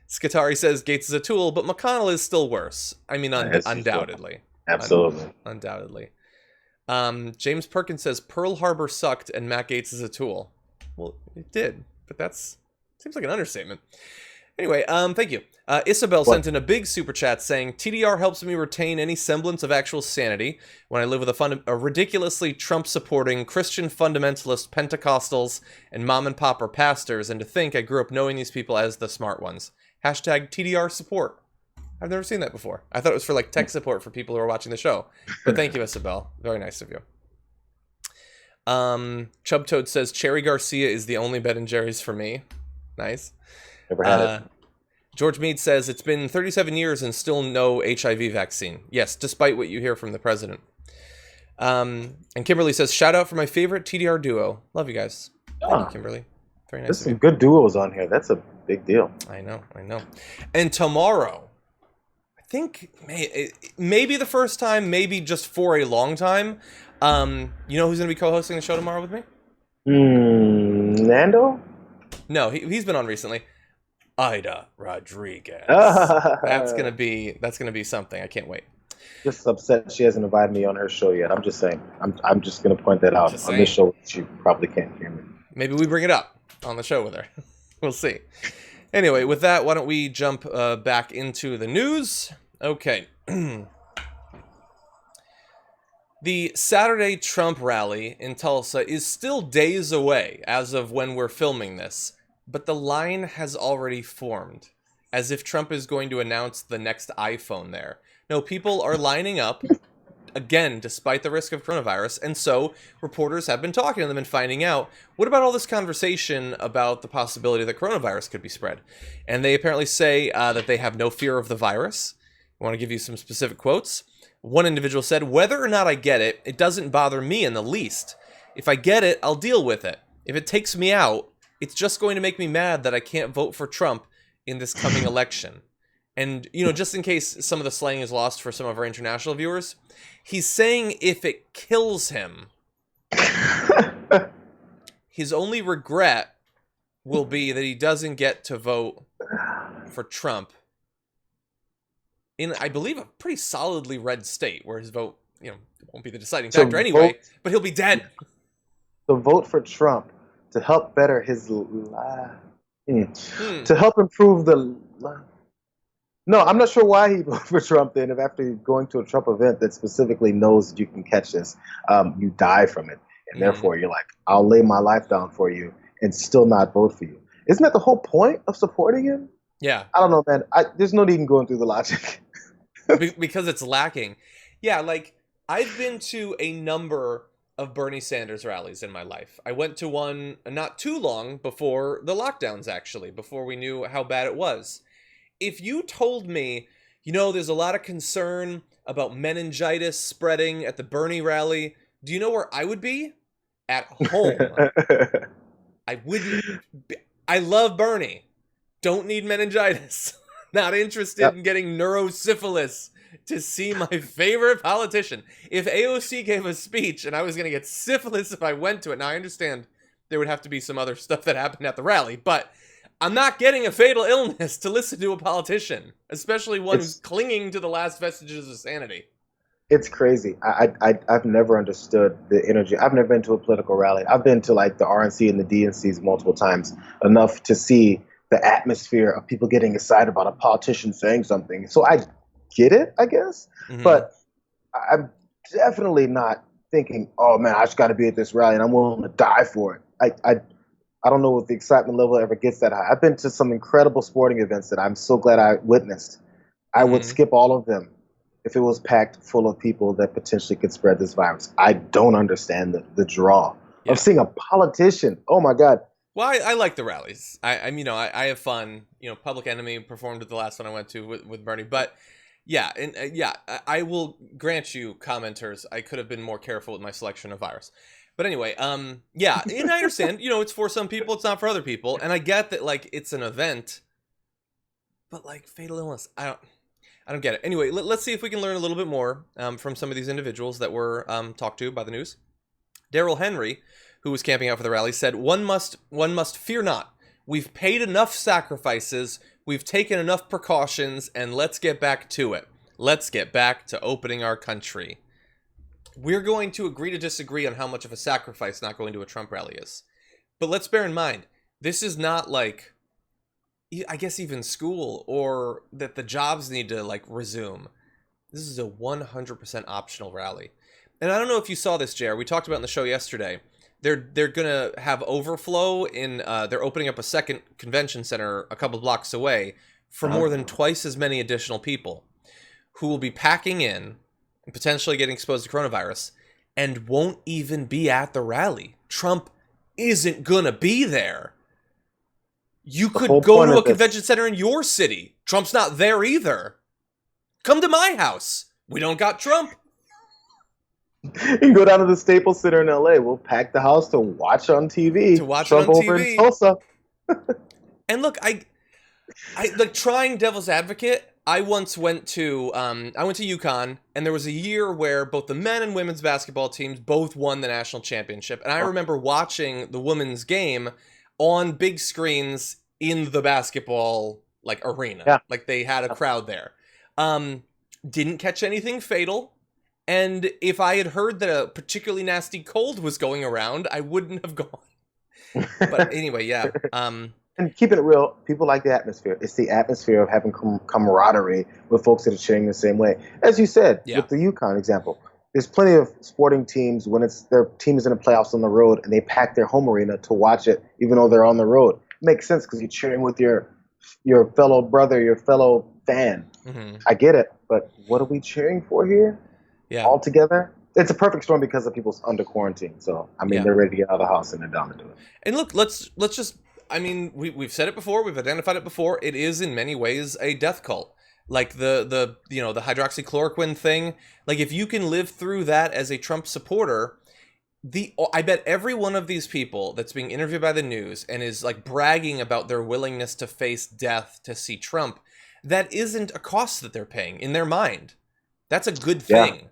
Skatari says Gaetz is a tool, but McConnell is still worse. I mean, undoubtedly. Absolutely. Undoubtedly. James Perkins says Pearl Harbor sucked and Matt Gaetz is a tool. Well, it did, but seems like an understatement. Anyway, thank you. Isabel sent in a big super chat saying, TDR helps me retain any semblance of actual sanity when I live with a ridiculously Trump-supporting Christian fundamentalist Pentecostals and mom and pop or pastors, and to think I grew up knowing these people as the smart ones. Hashtag TDR support. I've never seen that before. I thought it was for like tech support for people who are watching the show. But thank you, Isabel. Very nice of you. Chub Toad says, Cherry Garcia is the only Ben & Jerry's for me. Nice. Never had it. George Meade says, it's been 37 years and still no HIV vaccine. Yes, despite what you hear from the president. And Kimberly says, shout out for my favorite TDR duo. Love you guys. Thank you, Kimberly. Very nice. There's some good duos on here. That's a big deal. I know. And tomorrow, I think maybe the first time, maybe just for a long time. You know who's going to be co-hosting the show tomorrow with me? Nando? No, he's been on recently. Ida Rodriguez. That's gonna be something. I can't wait. Just upset she hasn't invited me on her show yet. I'm just saying. I'm just gonna point that out on this show. She probably can't hear me. Maybe we bring it up on the show with her. We'll see. Anyway, with that, why don't we jump back into the news? Okay. The Saturday Trump rally in Tulsa is still days away as of when we're filming this. But the line has already formed, as if Trump is going to announce the next iPhone there. No, people are lining up again, despite the risk of coronavirus. And so reporters have been talking to them and finding out, what about all this conversation about the possibility that coronavirus could be spread? And they apparently say that they have no fear of the virus. I want to give you some specific quotes. One individual said, "Whether or not I get it, it doesn't bother me in the least. If I get it, I'll deal with it. If it takes me out, it's just going to make me mad that I can't vote for Trump in this coming election." And, you know, just in case some of the slang is lost for some of our international viewers, he's saying if it kills him, his only regret will be that he doesn't get to vote for Trump in, I believe, a pretty solidly red state where his vote, you know, won't be the deciding factor anyway, but he'll be dead. To vote for Trump to help better his to help improve the. No, I'm not sure why he voted for Trump then. If after going to a Trump event that specifically knows that you can catch this, you die from it, and therefore you're like, I'll lay my life down for you and still not vote for you. Isn't that the whole point of supporting him? Yeah. I don't know, man. There's no need in going through the logic. Because it's lacking. Yeah, like, I've been to a number of Bernie Sanders rallies in my life. I went to one not too long before the lockdowns, actually, before we knew how bad it was. If you told me, you know, there's a lot of concern about meningitis spreading at the Bernie rally, do you know where I would be? At home. I wouldn't be, I love Bernie. Don't need meningitis. Not interested in getting neurosyphilis to see my favorite politician. If AOC gave a speech and I was going to get syphilis if I went to it, now I understand there would have to be some other stuff that happened at the rally, but I'm not getting a fatal illness to listen to a politician, especially one who's clinging to the last vestiges of sanity. It's crazy. I've never understood the energy. I've never been to a political rally. I've been to like the RNC and the DNCs multiple times, enough to see the atmosphere of people getting excited about a politician saying something. So I get it, I guess. But I'm definitely not thinking, oh man, I just got to be at this rally and I'm willing to die for it. I don't know if the excitement level ever gets that high. I've been to some incredible sporting events that I'm so glad I witnessed. I would skip all of them if it was packed full of people that potentially could spread this virus. I don't understand the draw of seeing a politician. Oh my God. Well, I like the rallies. I have fun. You know, Public Enemy performed at the last one I went to with Bernie. But yeah, I will grant you, commenters, I could have been more careful with my selection of virus. But anyway, yeah, and I understand, you know, it's for some people, it's not for other people. And I get that, like, it's an event, but like fatal illness, I don't get it. Anyway, let's see if we can learn a little bit more from some of these individuals that were talked to by the news. Daryl Henry, who was camping out for the rally, said, one must fear not. We've paid enough sacrifices, we've taken enough precautions, and let's get back to it. Let's get back to opening our country. We're going to agree to disagree on how much of a sacrifice not going to a Trump rally is. But let's bear in mind, this is not like, I guess even school, or that the jobs need to like resume. This is a 100% optional rally. And I don't know if you saw this, Jayar. We talked about it in the show yesterday. They're gonna have overflow in. They're opening up a second convention center a couple blocks away for more than twice as many additional people, who will be packing in and potentially getting exposed to coronavirus and won't even be at the rally. Trump isn't gonna be there. You could go to a convention center in your city. Trump's not there either. Come to my house. We don't got Trump. You can go down to the Staples Center in LA. We'll pack the house to watch on TV. To watch Trump it on over TV. in Tulsa. And look, I like trying devil's advocate. I once went to UConn, and there was a year where both the men and women's basketball teams both won the national championship. And I remember watching the women's game on big screens in the basketball like arena. Yeah. Like they had a crowd there. Didn't catch anything fatal. And if I had heard that a particularly nasty cold was going around, I wouldn't have gone. But anyway, yeah. And keeping it real, people like the atmosphere. It's the atmosphere of having camaraderie with folks that are cheering the same way. As you said, with the UConn example, there's plenty of sporting teams when their team is in the playoffs on the road and they pack their home arena to watch it, even though they're on the road. It makes sense because you're cheering with your fellow brother, your fellow fan. I get it, but what are we cheering for here? Yeah. altogether. It's a perfect storm because of people's under quarantine. So, I mean, Yeah. they're ready to get out of the house and they're down to do it. And look, let's just, I mean, we've said it before, we've identified it before. It is in many ways a death cult. Like the hydroxychloroquine thing. Like, if you can live through that as a Trump supporter, I bet every one of these people that's being interviewed by the news and is like bragging about their willingness to face death to see Trump, that isn't a cost that they're paying in their mind. That's a good thing. Yeah.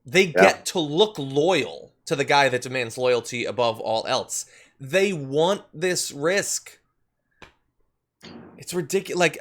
They get to look loyal to the guy that demands loyalty above all else. They want this risk. It's ridiculous. Like,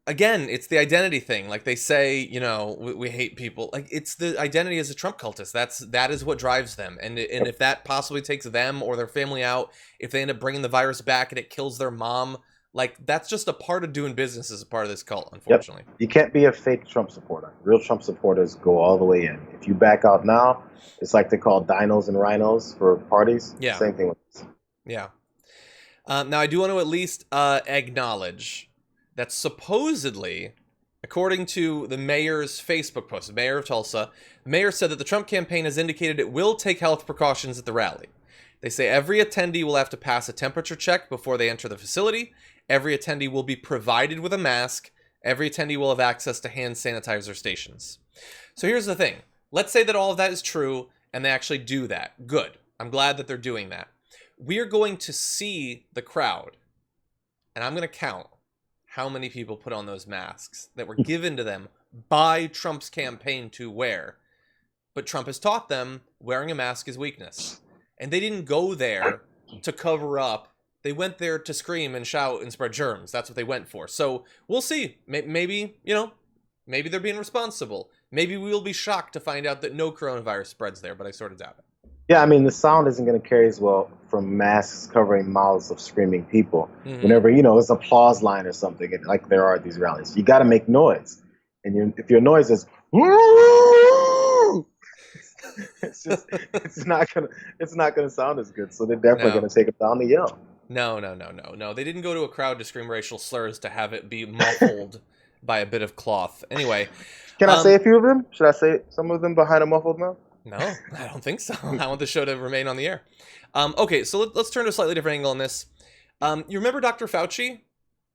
it's the identity thing. Like, they say, you know, we hate people. Like, it's the identity as a Trump cultist. That is what drives them. And if that possibly takes them or their family out, if they end up bringing the virus back and it kills their mom, like, that's just a part of doing business as a part of this cult, unfortunately. Yep. You can't be a fake Trump supporter. Real Trump supporters go all the way in. If you back out now, it's like they call dinos and rhinos for parties. Yeah. Same thing with this. Yeah. Now, I do want to at least acknowledge that supposedly, according to the mayor's Facebook post, the mayor of Tulsa, the mayor said that the Trump campaign has indicated it will take health precautions at the rally. They say every attendee will have to pass a temperature check before they enter the facility. Every attendee will be provided with a mask. Every attendee will have access to hand sanitizer stations. So here's the thing. Let's say that all of that is true and they actually do that. Good. I'm glad that they're doing that. We are going to see the crowd, and I'm going to count how many people put on those masks that were given to them by Trump's campaign to wear. But Trump has taught them wearing a mask is weakness. And they didn't go there to cover up. They went there to scream and shout and spread germs. That's what they went for. So we'll see. Maybe, maybe they're being responsible. Maybe we will be shocked to find out that no coronavirus spreads there, but I sort of doubt it. Yeah, I mean, the sound isn't going to carry as well from masks covering mouths of screaming people. Mm-hmm. Whenever, it's an applause line or something, like there are at these rallies. You got to make noise. And if your noise is, it's not gonna sound as good. So they're definitely going to take it down to yell. No. They didn't go to a crowd to scream racial slurs to have it be muffled by a bit of cloth. Anyway. Can I say a few of them? Should I say some of them behind a muffled mouth? No, I don't think so. I want the show to remain on the air. Okay, so let's turn to a slightly different angle on this. You remember Dr. Fauci?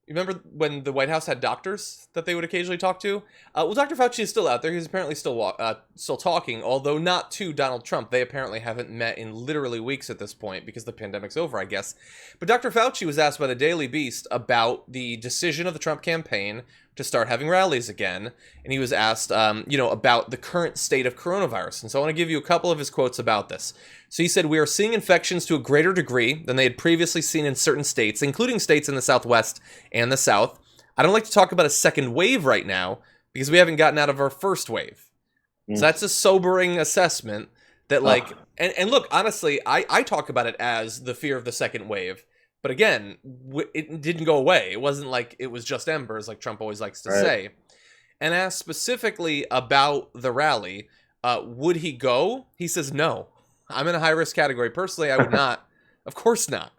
You remember when the White House had doctors that they would occasionally talk to? Well, Dr. Fauci is still out there. He's apparently still talking, although not to Donald Trump. They apparently haven't met in literally weeks at this point because the pandemic's over, I guess. But Dr. Fauci was asked by the Daily Beast about the decision of the Trump campaign to start having rallies again. And he was asked, about the current state of coronavirus. And so I want to give you a couple of his quotes about this. So he said, "We are seeing infections to a greater degree than they had previously seen in certain states, including states in the Southwest and the South. I don't like to talk about a second wave right now because we haven't gotten out of our first wave." So that's a sobering assessment that and look, honestly, I talk about it as the fear of the second wave. But again, it didn't go away. It wasn't like it was just embers, like Trump always likes to say. And asked specifically about the rally, would he go? He says, "No, I'm in a high-risk category. Personally, I would not. Of course not.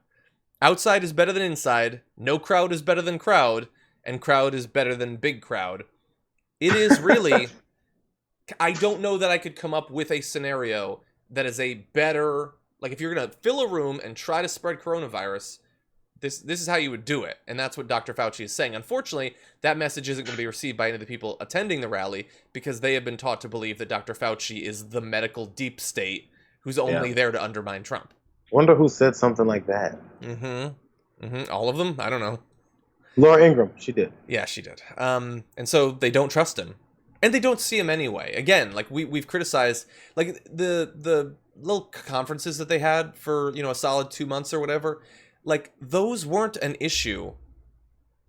Outside is better than inside. No crowd is better than crowd. And crowd is better than big crowd." It is really... I don't know that I could come up with a scenario that is a better... Like, if you're going to fill a room and try to spread coronavirus... This is how you would do it, and that's what Dr. Fauci is saying. Unfortunately, that message isn't going to be received by any of the people attending the rally because they have been taught to believe that Dr. Fauci is the medical deep state who's only there to undermine Trump. Wonder who said something like that. All of them? I don't know. Laura Ingraham, she did. Yeah, she did. And so they don't trust him, and they don't see him anyway. Again, like we've criticized, like the little conferences that they had for a solid 2 months or whatever. Like, those weren't an issue.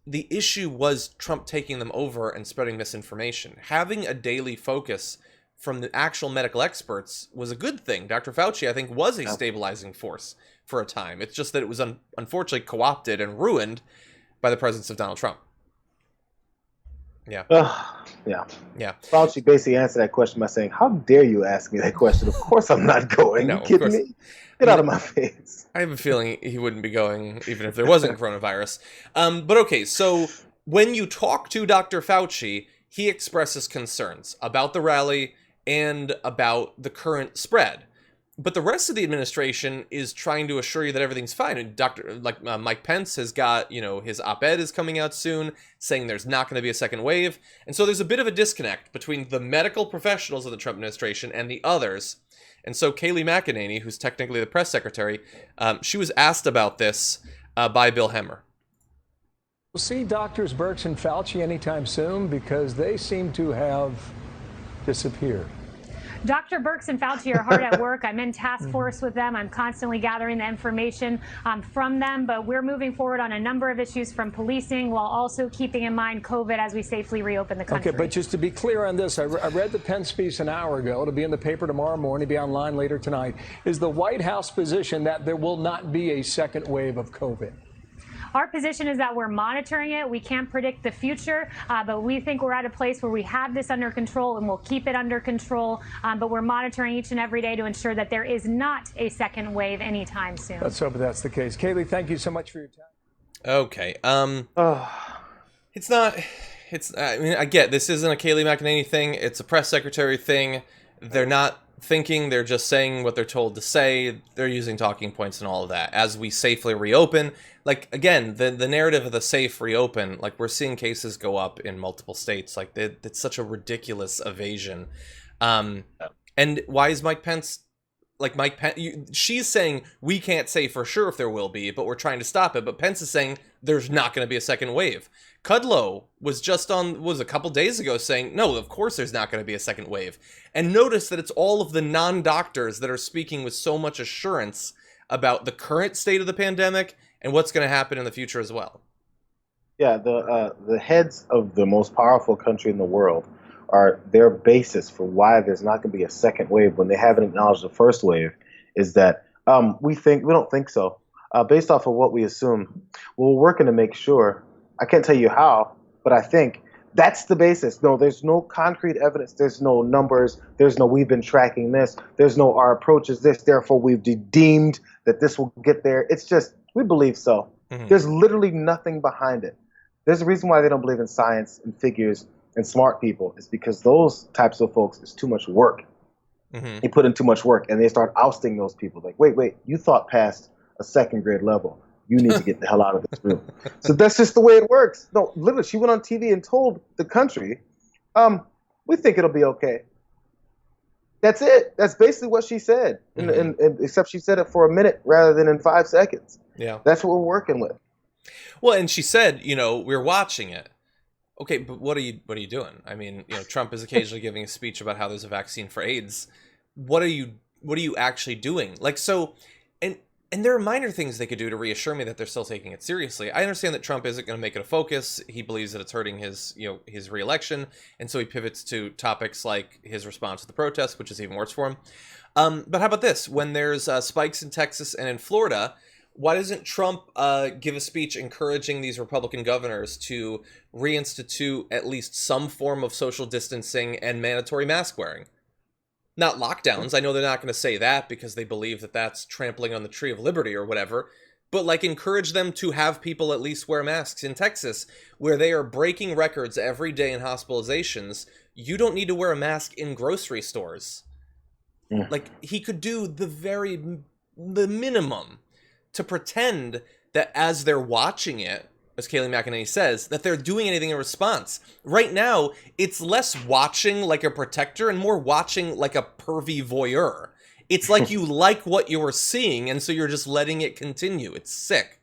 The issue was Trump taking them over and spreading misinformation. Having a daily focus from the actual medical experts was a good thing. Dr. Fauci, I think, was a stabilizing force for a time. It's just that it was unfortunately co-opted and ruined by the presence of Donald Trump. Yeah. Yeah. Fauci basically answered that question by saying, "How dare you ask me that question? Of course I'm not going. No, you kidding me? Get out of my face." I have a feeling he wouldn't be going even if there wasn't coronavirus. But okay, so when you talk to Dr. Fauci, he expresses concerns about the rally and about the current spread. But the rest of the administration is trying to assure you that everything's fine. And Mike Pence has got, his op-ed is coming out soon saying there's not going to be a second wave. And so there's a bit of a disconnect between the medical professionals of the Trump administration and the others. And so Kayleigh McEnany, who's technically the press secretary, she was asked about this by Bill Hemmer. We'll see Doctors Birx and Fauci anytime soon because they seem to have disappeared. Dr. Birx and Fauci are hard at work. I'm in task force with them. I'm constantly gathering the information from them, but we're moving forward on a number of issues from policing while also keeping in mind COVID as we safely reopen the country. Okay, but just to be clear on this, I read the Pence piece an hour ago. It'll be in the paper tomorrow morning, be online later tonight. Is the White House position that there will not be a second wave of COVID? Our position is that we're monitoring it. We can't predict the future, but we think we're at a place where we have this under control and we'll keep it under control. But we're monitoring each and every day to ensure that there is not a second wave anytime soon. Let's hope that's the case. Kayleigh, thank you so much for your time. Okay. It's not. I mean, I get this isn't a Kayleigh McEnany thing. It's a press secretary thing. They're not thinking, they're just saying what they're told to say. They're using talking points and all of that as we safely reopen. Like, again, the narrative of the safe reopen, like, we're seeing cases go up in multiple states. Like, it's such a ridiculous evasion. And why is Mike Pence, she's saying we can't say for sure if there will be, but we're trying to stop it. But Pence is saying there's not going to be a second wave. Kudlow was a couple days ago saying, no, of course there's not going to be a second wave. And notice that it's all of the non-doctors that are speaking with so much assurance about the current state of the pandemic and what's going to happen in the future as well. Yeah, the heads of the most powerful country in the world are their basis for why there's not going to be a second wave when they haven't acknowledged the first wave is that we don't think so. Based off of what we assume, we're working to make sure. I can't tell you how, but I think that's the basis. No, there's no concrete evidence. There's no numbers. There's no we've been tracking this. There's no our approach is this. Therefore, we've deemed that this will get there. It's just we believe so. Mm-hmm. There's literally nothing behind it. There's a reason why they don't believe in science and figures and smart people. It's because those types of folks is too much work. Mm-hmm. They put in too much work, and they start ousting those people. Like, wait, you thought past a second grade level. You need to get the hell out of this room. So that's just the way it works. No, literally, she went on TV and told the country, we think it'll be okay. That's it. That's basically what she said. Mm-hmm. And except she said it for a minute rather than in 5 seconds. Yeah. That's what we're working with. Well, and she said, we're watching it. Okay, but what are you doing? I mean, Trump is occasionally giving a speech about how there's a vaccine for AIDS. What are you actually doing? Like, so, and there are minor things they could do to reassure me that they're still taking it seriously. I understand that Trump isn't going to make it a focus. He believes that it's hurting his reelection, and so he pivots to topics like his response to the protests, which is even worse for him. But how about this? When there's spikes in Texas and in Florida, why doesn't Trump give a speech encouraging these Republican governors to reinstitute at least some form of social distancing and mandatory mask wearing? Not lockdowns. I know they're not going to say that because they believe that that's trampling on the tree of liberty or whatever. But encourage them to have people at least wear masks. In Texas, where they are breaking records every day in hospitalizations, you don't need to wear a mask in grocery stores. Yeah. He could do the minimum to pretend that as they're watching it, as Kayleigh McEnany says, that they're doing anything in response. Right now, it's less watching like a protector and more watching like a pervy voyeur. It's like you like what you're seeing, and so you're just letting it continue. It's sick.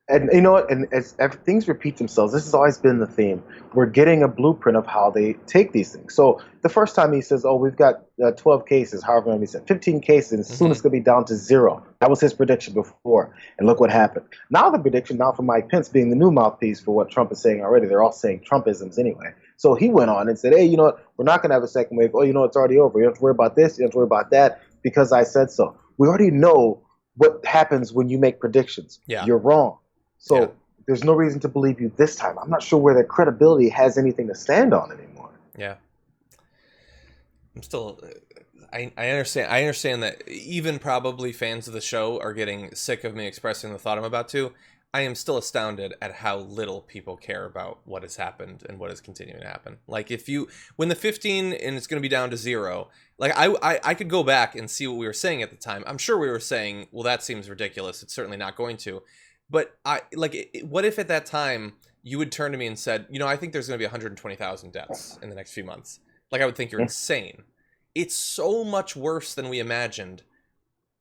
And you know what? And as things repeat themselves, this has always been the theme. We're getting a blueprint of how they take these things. So the first time he says, we've got 12 cases, however many he said, 15 cases, and soon it's going to be down to 0. That was his prediction before. And look what happened. Now the prediction, now from Mike Pence being the new mouthpiece for what Trump is saying already, they're all saying Trumpisms anyway. So he went on and said, hey, you know what? We're not going to have a second wave. Oh, it's already over. You don't have to worry about this. You don't have to worry about that because I said so. We already know what happens when you make predictions. Yeah. You're wrong. So there's no reason to believe you this time. I'm not sure where their credibility has anything to stand on anymore. Yeah. I'm still... I understand that even probably fans of the show are getting sick of me expressing the thought I'm about to. I am still astounded at how little people care about what has happened and what is continuing to happen. Like when the 15 and it's going to be down to 0, like I could go back and see what we were saying at the time. I'm sure we were saying, well, that seems ridiculous. It's certainly not going to. But what if at that time you would turn to me and said, I think there's going to be 120,000 deaths in the next few months. Like, I would think you're insane. It's so much worse than we imagined.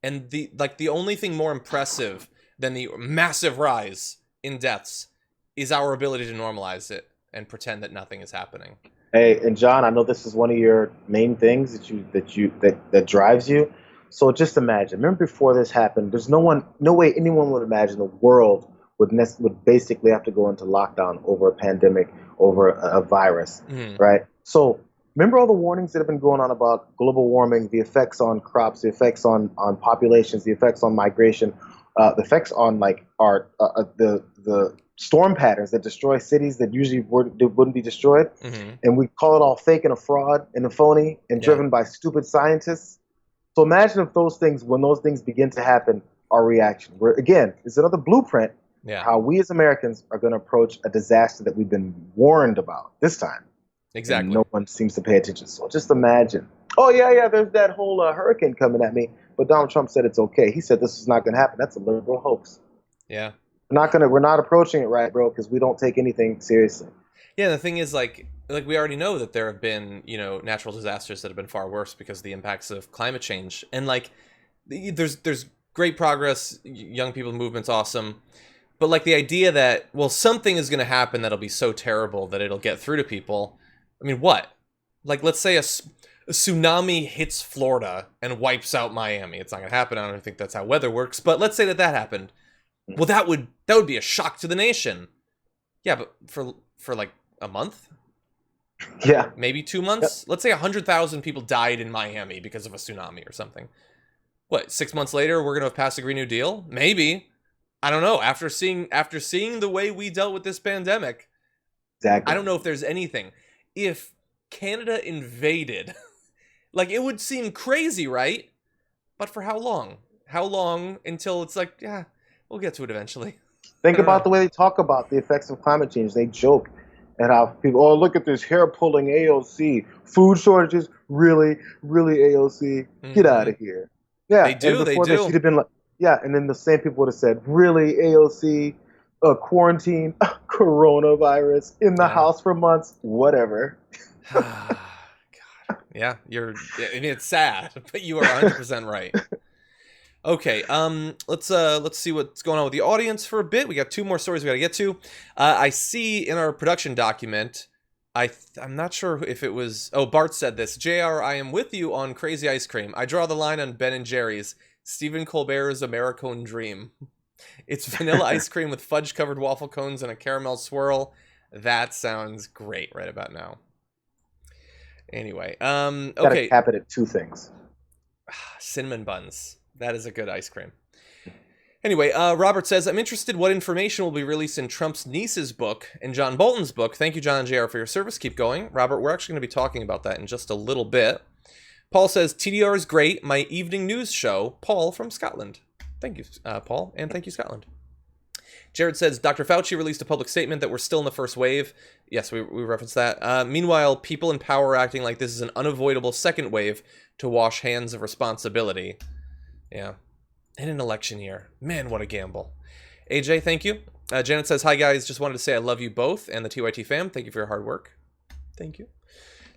And the only thing more impressive than the massive rise in deaths is our ability to normalize it and pretend that nothing is happening. Hey, and John, I know this is one of your main things that drives you. So just imagine. Remember, before this happened, there's no way anyone would imagine the world would basically have to go into lockdown over a pandemic, over a virus, right? So remember all the warnings that have been going on about global warming, the effects on crops, the effects on populations, the effects on migration, the effects on the storm patterns that destroy cities that usually wouldn't be destroyed, and we call it all fake and a fraud and a phony and driven by stupid scientists. So imagine if when those things begin to happen, our reaction. Again, it's another blueprint how we as Americans are going to approach a disaster that we've been warned about this time. Exactly. And no one seems to pay attention. So just imagine. Oh, yeah, there's that whole hurricane coming at me. But Donald Trump said it's okay. He said this is not going to happen. That's a liberal hoax. Yeah. We're not approaching it right, bro, because we don't take anything seriously. Yeah, the thing is, like we already know that there have been, natural disasters that have been far worse because of the impacts of climate change. And there's great progress. Young people movement's awesome. But the idea that, well, something is going to happen that'll be so terrible that it'll get through to people. I mean, what? Let's say a tsunami hits Florida and wipes out Miami. It's not going to happen. I don't think that's how weather works. But let's say that happened. Well, that would be a shock to the nation. Yeah, but for a month? Yeah. Maybe 2 months? Yep. Let's say 100,000 people died in Miami because of a tsunami or something. What, 6 months later, we're going to have passed a Green New Deal? Maybe. I don't know. After seeing the way we dealt with this pandemic, exactly. I don't know if there's anything. If Canada invaded, it would seem crazy, right? But for how long? How long until it's we'll get to it eventually. Think about the way they talk about the effects of climate change. They joke at how people, look at this hair-pulling AOC. Food shortages, really, really AOC. Get out of here. Yeah, they do. She'd have been and then the same people would have said, really, AOC, quarantine, coronavirus, in the house for months, whatever. God. Yeah, it's sad, but you are 100% right. Okay, let's see what's going on with the audience for a bit. We got 2 more stories we got to get to. I see in our production document, I'm not sure if it was... Oh, Bart said this. JR, I am with you on crazy ice cream. I draw the line on Ben and Jerry's. Stephen Colbert's American Dream. It's vanilla ice cream with fudge-covered waffle cones and a caramel swirl. That sounds great right about now. Anyway, okay. Gotta cap it at 2 things. Cinnamon buns. That is a good ice cream. Anyway, Robert says, I'm interested what information will be released in Trump's niece's book and John Bolton's book. Thank you, John and JR, for your service. Keep going. Robert, we're actually going to be talking about that in just a little bit. Paul says, TDR is great. My evening news show. Paul from Scotland. Thank you, Paul, and thank you, Scotland. Jared says, Dr. Fauci released a public statement that we're still in the first wave. Yes, we referenced that. Meanwhile, people in power are acting like this is an unavoidable second wave to wash hands of responsibility. Yeah. In an election year. Man, what a gamble. AJ, thank you. Janet says, hi, guys. Just wanted to say I love you both and the TYT fam. Thank you for your hard work. Thank you.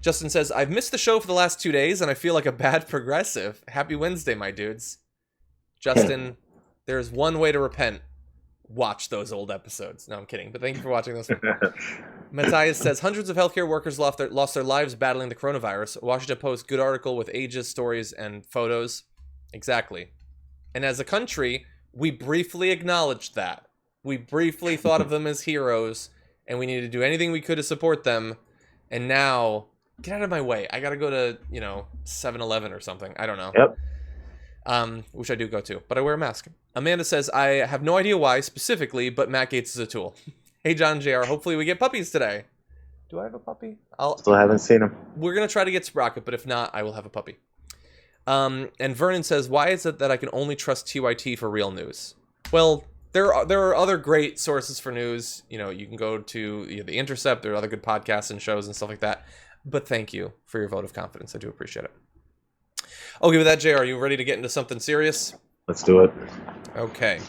Justin says, I've missed the show for the last 2 days, and I feel like a bad progressive. Happy Wednesday, my dudes. Justin, there's one way to repent. Watch those old episodes. No, I'm kidding, but thank you for watching this one. Matthias says, hundreds of healthcare workers lost their lives battling the coronavirus. Washington Post, good article with ages, stories, and photos. Exactly. And as a country, we briefly acknowledged that. We briefly thought of them as heroes, and we needed to do anything we could to support them. And now... Get out of my way. I gotta go to, 7-Eleven or something. I don't know. Yep. Which I do go to, but I wear a mask. Amanda says, I have no idea why specifically, but Matt Gaetz is a tool. Hey, John JR, hopefully we get puppies today. Do I have a puppy? Still haven't seen him. We're gonna try to get Sprocket, but if not, I will have a puppy. And Vernon says, why is it that I can only trust TYT for real news? Well, there are other great sources for news. You know, you can go to The Intercept. There are other good podcasts and shows and stuff like that. But thank you for your vote of confidence. I do appreciate it. Okay, with that, Jay, are you ready to get into something serious? Let's do it. Okay.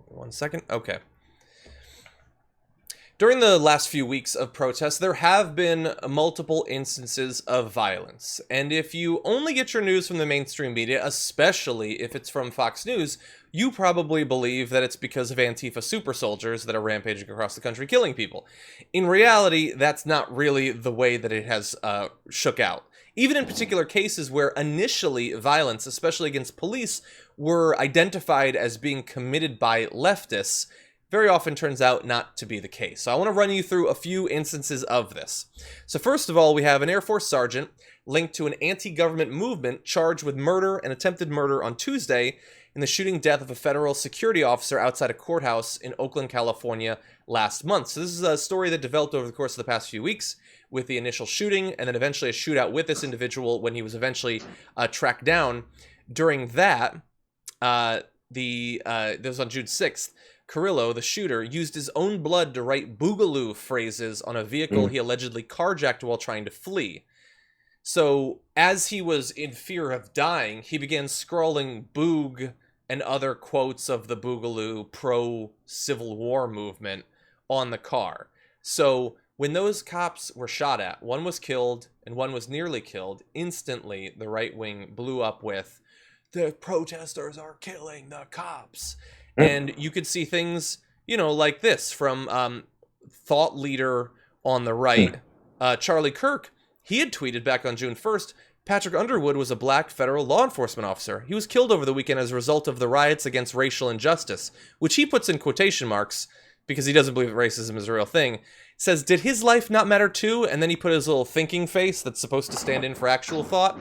1 second. Okay. During the last few weeks of protests, there have been multiple instances of violence. And if you only get your news from the mainstream media, especially if it's from Fox News, you probably believe that it's because of Antifa super soldiers that are rampaging across the country killing people. In reality, that's not really the way that it has shook out. Even in particular cases where initially violence, especially against police, were identified as being committed by leftists, very often turns out not to be the case. So I want to run you through a few instances of this. So first of all, we have an Air Force sergeant linked to an anti-government movement charged with murder and attempted murder on Tuesday in the shooting death of a federal security officer outside a courthouse in Oakland, California last month. So this is a story that developed over the course of the past few weeks with the initial shooting and then eventually a shootout with this individual when he was eventually tracked down. During that, this was on June 6th, Carrillo, the shooter, used his own blood to write boogaloo phrases on a vehicle he allegedly carjacked while trying to flee. So, as he was in fear of dying, he began scrawling boog and other quotes of the boogaloo pro-Civil War movement on the car. So, when those cops were shot at, one was killed and one was nearly killed, instantly the right wing blew up with, "The protesters are killing the cops." And you could see things, you know, like this from thought leader on the right, Charlie Kirk. He had tweeted back on June 1st, Patrick Underwood was a black federal law enforcement officer. He was killed over the weekend as a result of the riots against racial injustice, which he puts in quotation marks because he doesn't believe that racism is a real thing. Says, did his life not matter too? And then he put his little thinking face that's supposed to stand in for actual thought.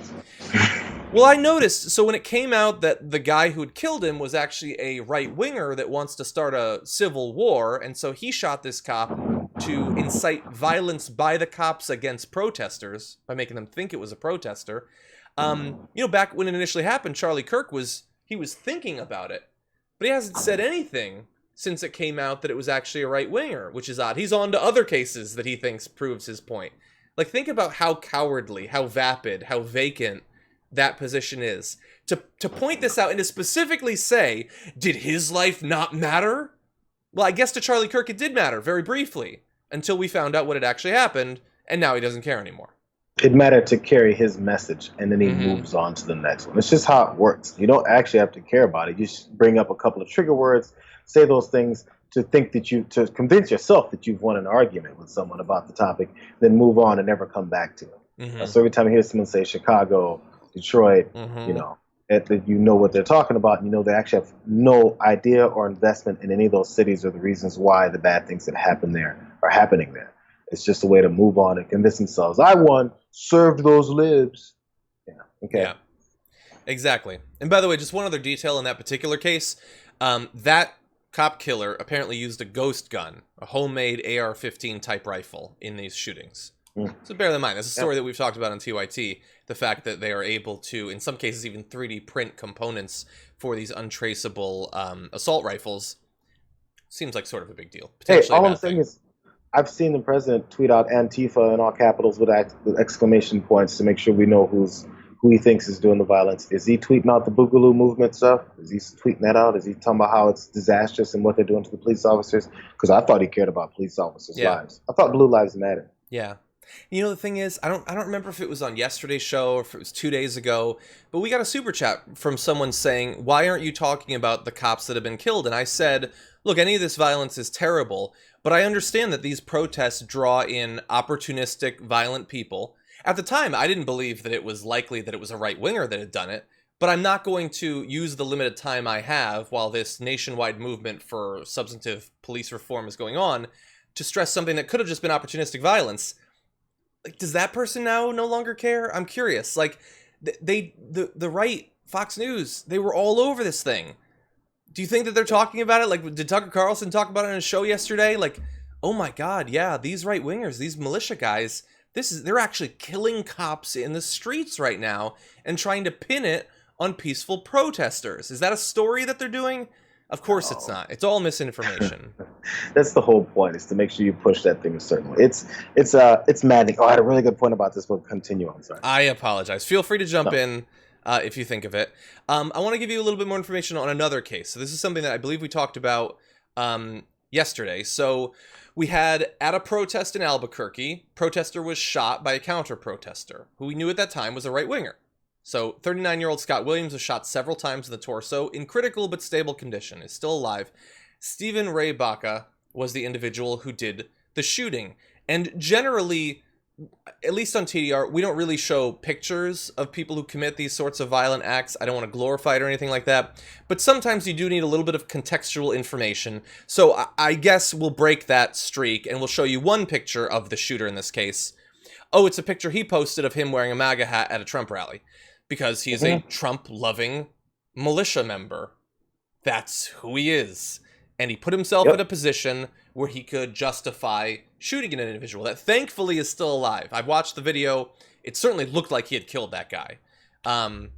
Well, I noticed, so when it came out that the guy who'd killed him was actually a right-winger that wants to start a civil war, and so he shot this cop to incite violence by the cops against protesters, by making them think it was a protester. You know, back when it initially happened, Charlie Kirk was thinking about it, but he hasn't said anything since it came out that it was actually a right-winger, which is odd. He's on to other cases that he thinks proves his point. Like, think about how cowardly, how vapid, how vacant that position is. To point this out and to specifically say, did his life not matter? Well, I guess to Charlie Kirk it did matter, very briefly, until we found out what had actually happened, and now he doesn't care anymore. It mattered to carry his message, and then he moves on to the next one. It's just how it works. You don't actually have to care about it. You just bring up a couple of trigger words, say those things to convince yourself that you've won an argument with someone about the topic, then move on and never come back to it. So every time you hear someone say Chicago, Detroit, you know what they're talking about, and you know they actually have no idea or investment in any of those cities or the reasons why the bad things that happen there are happening there. It's just a way to move on and convince themselves, I won, served those libs. Yeah. Okay. Yeah, exactly. And by the way, just one other detail in that particular case, that cop killer apparently used a ghost gun, a homemade AR-15 type rifle in these shootings. So bear that in mind. That's a story that we've talked about on TYT, the fact that they are able to, in some cases, even 3D print components for these untraceable assault rifles. Seems like sort of a big deal. Hey, all I'm saying is, I've seen the president tweet out Antifa in all capitals with exclamation points to make sure we know who he thinks is doing the violence. Is he tweeting out the Boogaloo movement stuff? Is he tweeting that out? Is he talking about how it's disastrous and what they're doing to the police officers? Because I thought he cared about police officers' lives. I thought blue lives matter. Yeah. You know, the thing is, I don't remember if it was on yesterday's show or if it was 2 days ago, but we got a super chat from someone saying, why aren't you talking about the cops that have been killed? And I said, look, any of this violence is terrible, but I understand that these protests draw in opportunistic, violent people. At the time, I didn't believe that it was likely that it was a right-winger that had done it, but I'm not going to use the limited time I have while this nationwide movement for substantive police reform is going on to stress something that could have just been opportunistic violence. Like, does that person now no longer care? I'm curious. Like, the right, Fox News, they were all over this thing. Do you think that they're talking about it? Like, did Tucker Carlson talk about it on a show yesterday? Like, oh my God, yeah, these right wingers, these militia guys, they're actually killing cops in the streets right now and trying to pin it on peaceful protesters. Is that a story that they're doing? Of course it's not. It's all misinformation. That's the whole point, is to make sure you push that thing a certain way. It's maddening. Oh, I had a really good point about this, but continue on. Sorry. I apologize. Feel free to jump in if you think of it. I want to give you a little bit more information on another case. So this is something that I believe we talked about yesterday. So we had, at a protest in Albuquerque, protester was shot by a counter-protester, who we knew at that time was a right-winger. So 39-year-old Scott Williams was shot several times in the torso in critical but stable condition, is still alive. Stephen Ray Baca was the individual who did the shooting. And generally, at least on TDR, we don't really show pictures of people who commit these sorts of violent acts. I don't want to glorify it or anything like that. But sometimes you do need a little bit of contextual information. So I guess we'll break that streak and we'll show you one picture of the shooter in this case. Oh, it's a picture he posted of him wearing a MAGA hat at a Trump rally, because he's a Trump-loving militia member. That's who he is. And he put himself in a position where he could justify shooting an individual that thankfully is still alive. I've watched the video. It certainly looked like he had killed that guy. And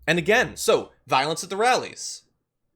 again, so violence at the rallies.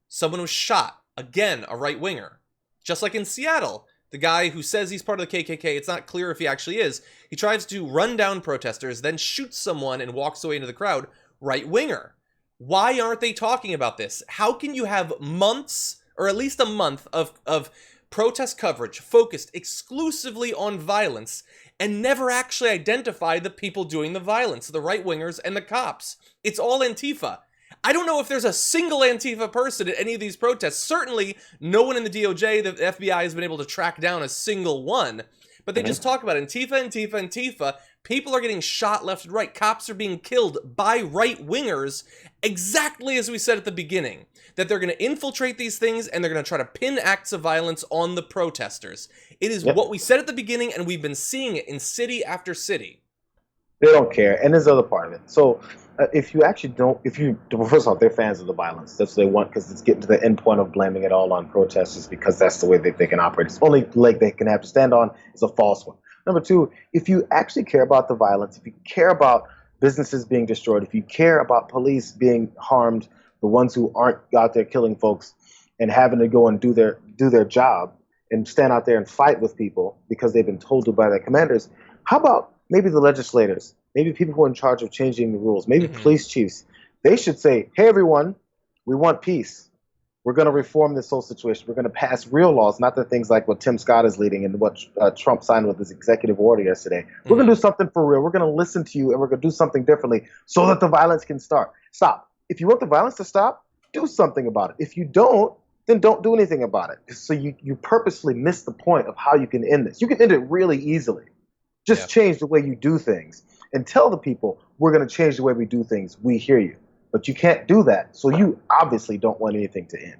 Someone was shot. Again, a right-winger. Just like in Seattle, the guy who says he's part of the KKK, it's not clear if he actually is. He tries to run down protesters, then shoots someone and walks away into the crowd. Right-winger. Why aren't they talking about this? How can you have months, or at least a month, of protest coverage focused exclusively on violence and never actually identify the people doing the violence, the right-wingers and the cops? It's all Antifa. I don't know if there's a single Antifa person at any of these protests. Certainly, no one in the DOJ, the FBI, has been able to track down a single one. But they just talk about Antifa. People are getting shot left and right. Cops are being killed by right-wingers, exactly as we said at the beginning. That they're going to infiltrate these things and they're going to try to pin acts of violence on the protesters. It is what we said at the beginning, and we've been seeing it in city after city. They don't care. And there's the other part of it. So if you actually don't, first of all, they're fans of the violence. That's what they want, because it's getting to the end point of blaming it all on protesters, because that's the way they can operate. It's the only leg they can have to stand on is a false one. Number two, if you actually care about the violence, if you care about businesses being destroyed, if you care about police being harmed, the ones who aren't out there killing folks and having to go and do their job and stand out there and fight with people because they've been told to by their commanders, how about maybe the legislators, maybe people who are in charge of changing the rules, maybe police chiefs? They should say, hey, everyone, we want peace. We're going to reform this whole situation. We're going to pass real laws, not the things like what Tim Scott is leading and what Trump signed with his executive order yesterday. We're going to do something for real. We're going to listen to you, and we're going to do something differently so that the violence can stop. If you want the violence to stop, do something about it. If you don't, then don't do anything about it. So you purposely miss the point of how you can end this. You can end it really easily. Just change the way you do things and tell the people, we're going to change the way we do things. We hear you. But you can't do that. So you obviously don't want anything to end.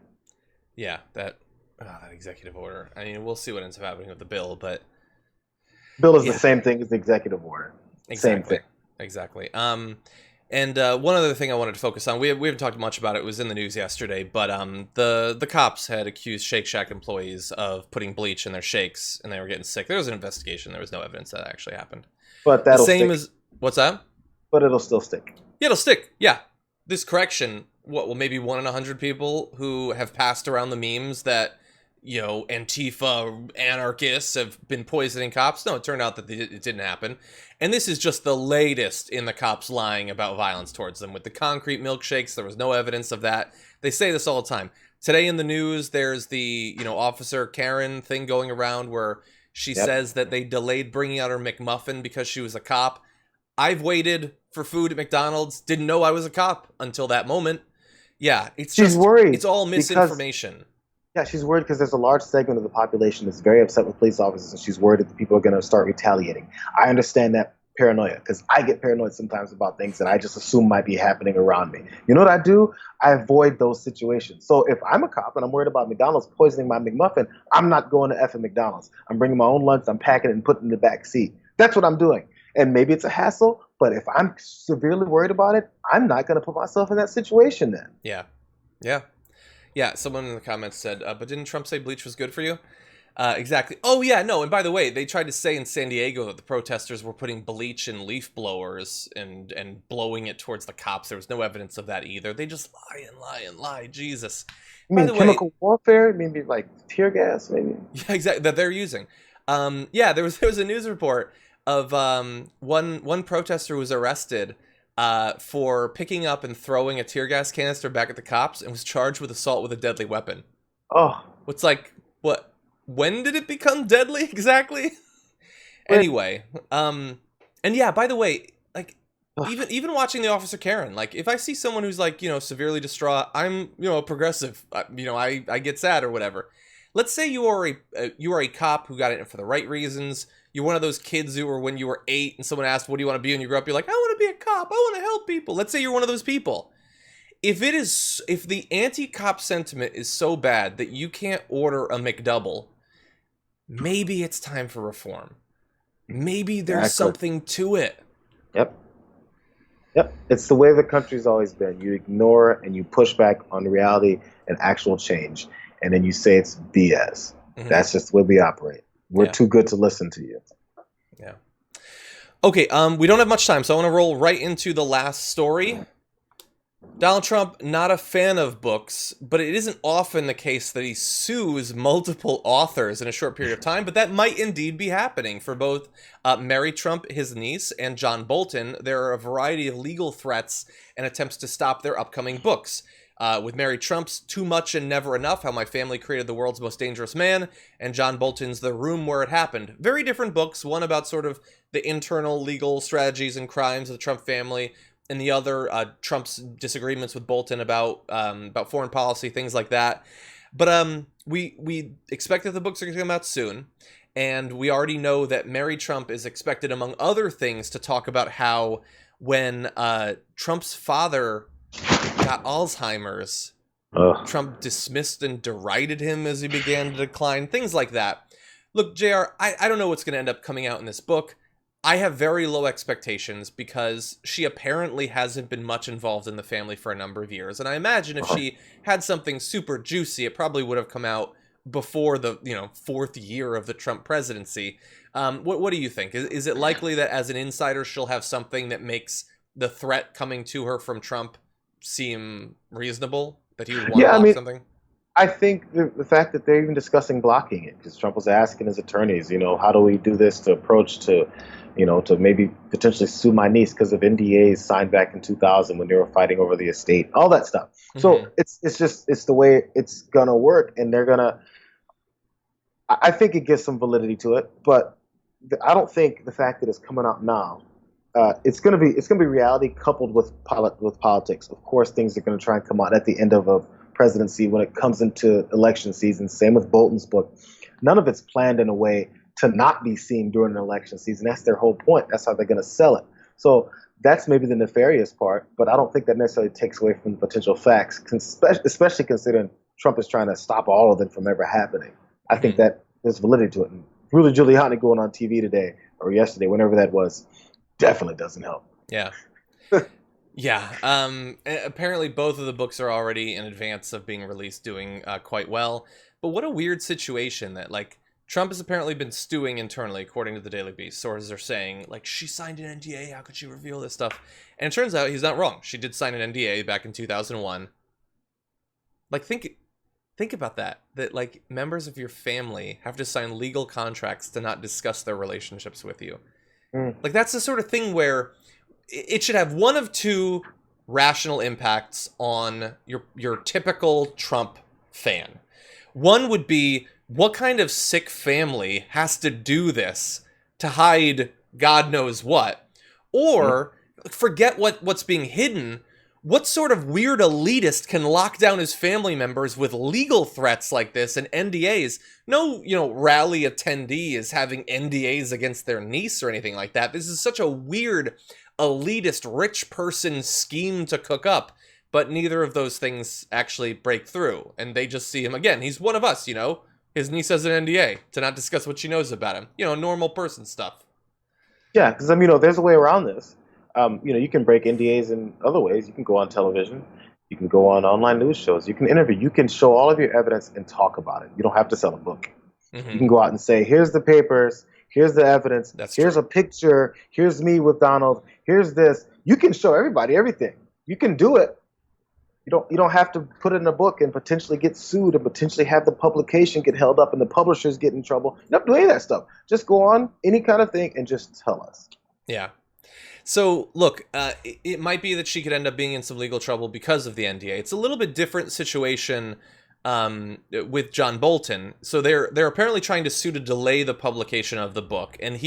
Yeah, that executive order. I mean, we'll see what ends up happening with the bill, but... Bill is the same thing as the executive order. Exactly. Same thing. Exactly. And one other thing I wanted to focus on, we haven't talked much about it, it was in the news yesterday, but the cops had accused Shake Shack employees of putting bleach in their shakes, and they were getting sick. There was an investigation. There was no evidence that actually happened. But that'll the same stick. as... What's that? But it'll still stick. Yeah, it'll stick. Yeah. This correction, maybe 1 in 100 people who have passed around the memes that, Antifa anarchists have been poisoning cops. No, it turned out that it didn't happen. And this is just the latest in the cops lying about violence towards them. With the concrete milkshakes, there was no evidence of that. They say this all the time. Today in the news, there's the, Officer Karen thing going around where she says that they delayed bringing out her McMuffin because she was a cop. I've waited for food at McDonald's, didn't know I was a cop until that moment. Yeah, she's worried. It's all misinformation. She's worried because there's a large segment of the population that's very upset with police officers, and she's worried that the people are going to start retaliating. I understand that paranoia, because I get paranoid sometimes about things that I just assume might be happening around me. You know what I do? I avoid those situations. So if I'm a cop and I'm worried about McDonald's poisoning my McMuffin, I'm not going to effing McDonald's. I'm bringing my own lunch, I'm packing it and putting it in the back seat. That's what I'm doing. And maybe it's a hassle, but if I'm severely worried about it, I'm not going to put myself in that situation then. Yeah. Someone in the comments said, but didn't Trump say bleach was good for you? Exactly. Oh yeah, no. And by the way, they tried to say in San Diego that the protesters were putting bleach in leaf blowers and blowing it towards the cops. There was no evidence of that either. They just lie and lie and lie. Jesus. You By mean the way, chemical warfare? Maybe like tear gas? Maybe. yeah, exactly. That they're using. Yeah, there was a news report of one protester who was arrested for picking up and throwing a tear gas canister back at the cops and was charged with assault with a deadly weapon. Oh, It's like, what? When did it become deadly exactly? Anyway, and yeah, by the way, like even watching The Officer Karen, like if I see someone who's like, severely distraught, I'm, a progressive, I get sad or whatever. Let's say you are a cop who got it for the right reasons. You're one of those kids who were when you were 8 and someone asked, what do you want to be? And you grew up, you're like, I want to be a cop. I want to help people. Let's say you're one of those people. If the anti-cop sentiment is so bad that you can't order a McDouble, maybe it's time for reform. Maybe there's something to it. Yep. It's the way the country's always been. You ignore and you push back on reality and actual change, and then you say it's BS. Mm-hmm. That's just the way we operate. We're too good to listen to you. Yeah. Okay, we don't have much time, so I want to roll right into the last story. Donald Trump, not a fan of books, but it isn't often the case that he sues multiple authors in a short period of time, but that might indeed be happening for both Mary Trump, his niece, and John Bolton. There are a variety of legal threats and attempts to stop their upcoming books. With Mary Trump's Too Much and Never Enough, How My Family Created the World's Most Dangerous Man, and John Bolton's The Room Where It Happened. Very different books, one about sort of the internal legal strategies and crimes of the Trump family, and the other, Trump's disagreements with Bolton about foreign policy, things like that. But we expect that the books are going to come out soon, and we already know that Mary Trump is expected, among other things, to talk about how when Trump's father got Alzheimer's, Trump dismissed and derided him as he began to decline, things like that. Look, JR, I don't know what's going to end up coming out in this book. I have very low expectations because she apparently hasn't been much involved in the family for a number of years. And I imagine if she had something super juicy, it probably would have come out before the 4th year of the Trump presidency. What do you think? Is it likely that as an insider she'll have something that makes the threat coming to her from Trump seem reasonable? That he would want to block something? I think the fact that they're even discussing blocking it, because Trump was asking his attorneys, how do we do this to approach to maybe potentially sue my niece because of NDAs signed back in 2000 when they were fighting over the estate, all that stuff. Mm-hmm. So it's the way it's gonna work, and I think it gives some validity to it, but I don't think the fact that it's coming out now, it's gonna be reality coupled with politics. Of course, things are gonna try and come out at the end of a presidency when it comes into election season. Same with Bolton's book. None of it's planned in a way to not be seen during an election season. That's their whole point. That's how they're going to sell it. So that's maybe the nefarious part, but I don't think that necessarily takes away from the potential facts, especially considering Trump is trying to stop all of them from ever happening. I think that there's validity to it. And Rudy Giuliani going on TV today or yesterday, whenever that was, definitely doesn't help. Yeah. Yeah. Apparently both of the books are already in advance of being released doing quite well. But what a weird situation that, like, Trump has apparently been stewing internally, according to the Daily Beast. Sources are saying, like, she signed an NDA. How could she reveal this stuff? And it turns out he's not wrong. She did sign an NDA back in 2001. Like, think about that. That, like, members of your family have to sign legal contracts to not discuss their relationships with you. Like, that's the sort of thing where it should have one of two rational impacts on your typical Trump fan. One would be, what kind of sick family has to do this to hide God knows what? Or, forget what's being hidden, what sort of weird elitist can lock down his family members with legal threats like this and NDAs? No, rally attendee is having NDAs against their niece or anything like that. This is such a weird elitist rich person scheme to cook up, but neither of those things actually break through, and they just see him again. He's one of us, His niece has an NDA to not discuss what she knows about him. Normal person stuff. Yeah, because there's a way around this. You can break NDAs in other ways. You can go on television. You can go on online news shows. You can interview. You can show all of your evidence and talk about it. You don't have to sell a book. You can go out and say, here's the papers, here's the evidence, here's a picture, here's me with Donald, here's this. You can show everybody everything. You can do it. You don't have to put it in a book and potentially get sued and potentially have the publication get held up and the publishers get in trouble. You don't have to do any of that stuff. Just go on any kind of thing and just tell us. Yeah. So, look, it might be that she could end up being in some legal trouble because of the NDA. It's a little bit different situation with John Bolton. So they're apparently trying to sue to delay the publication of the book. And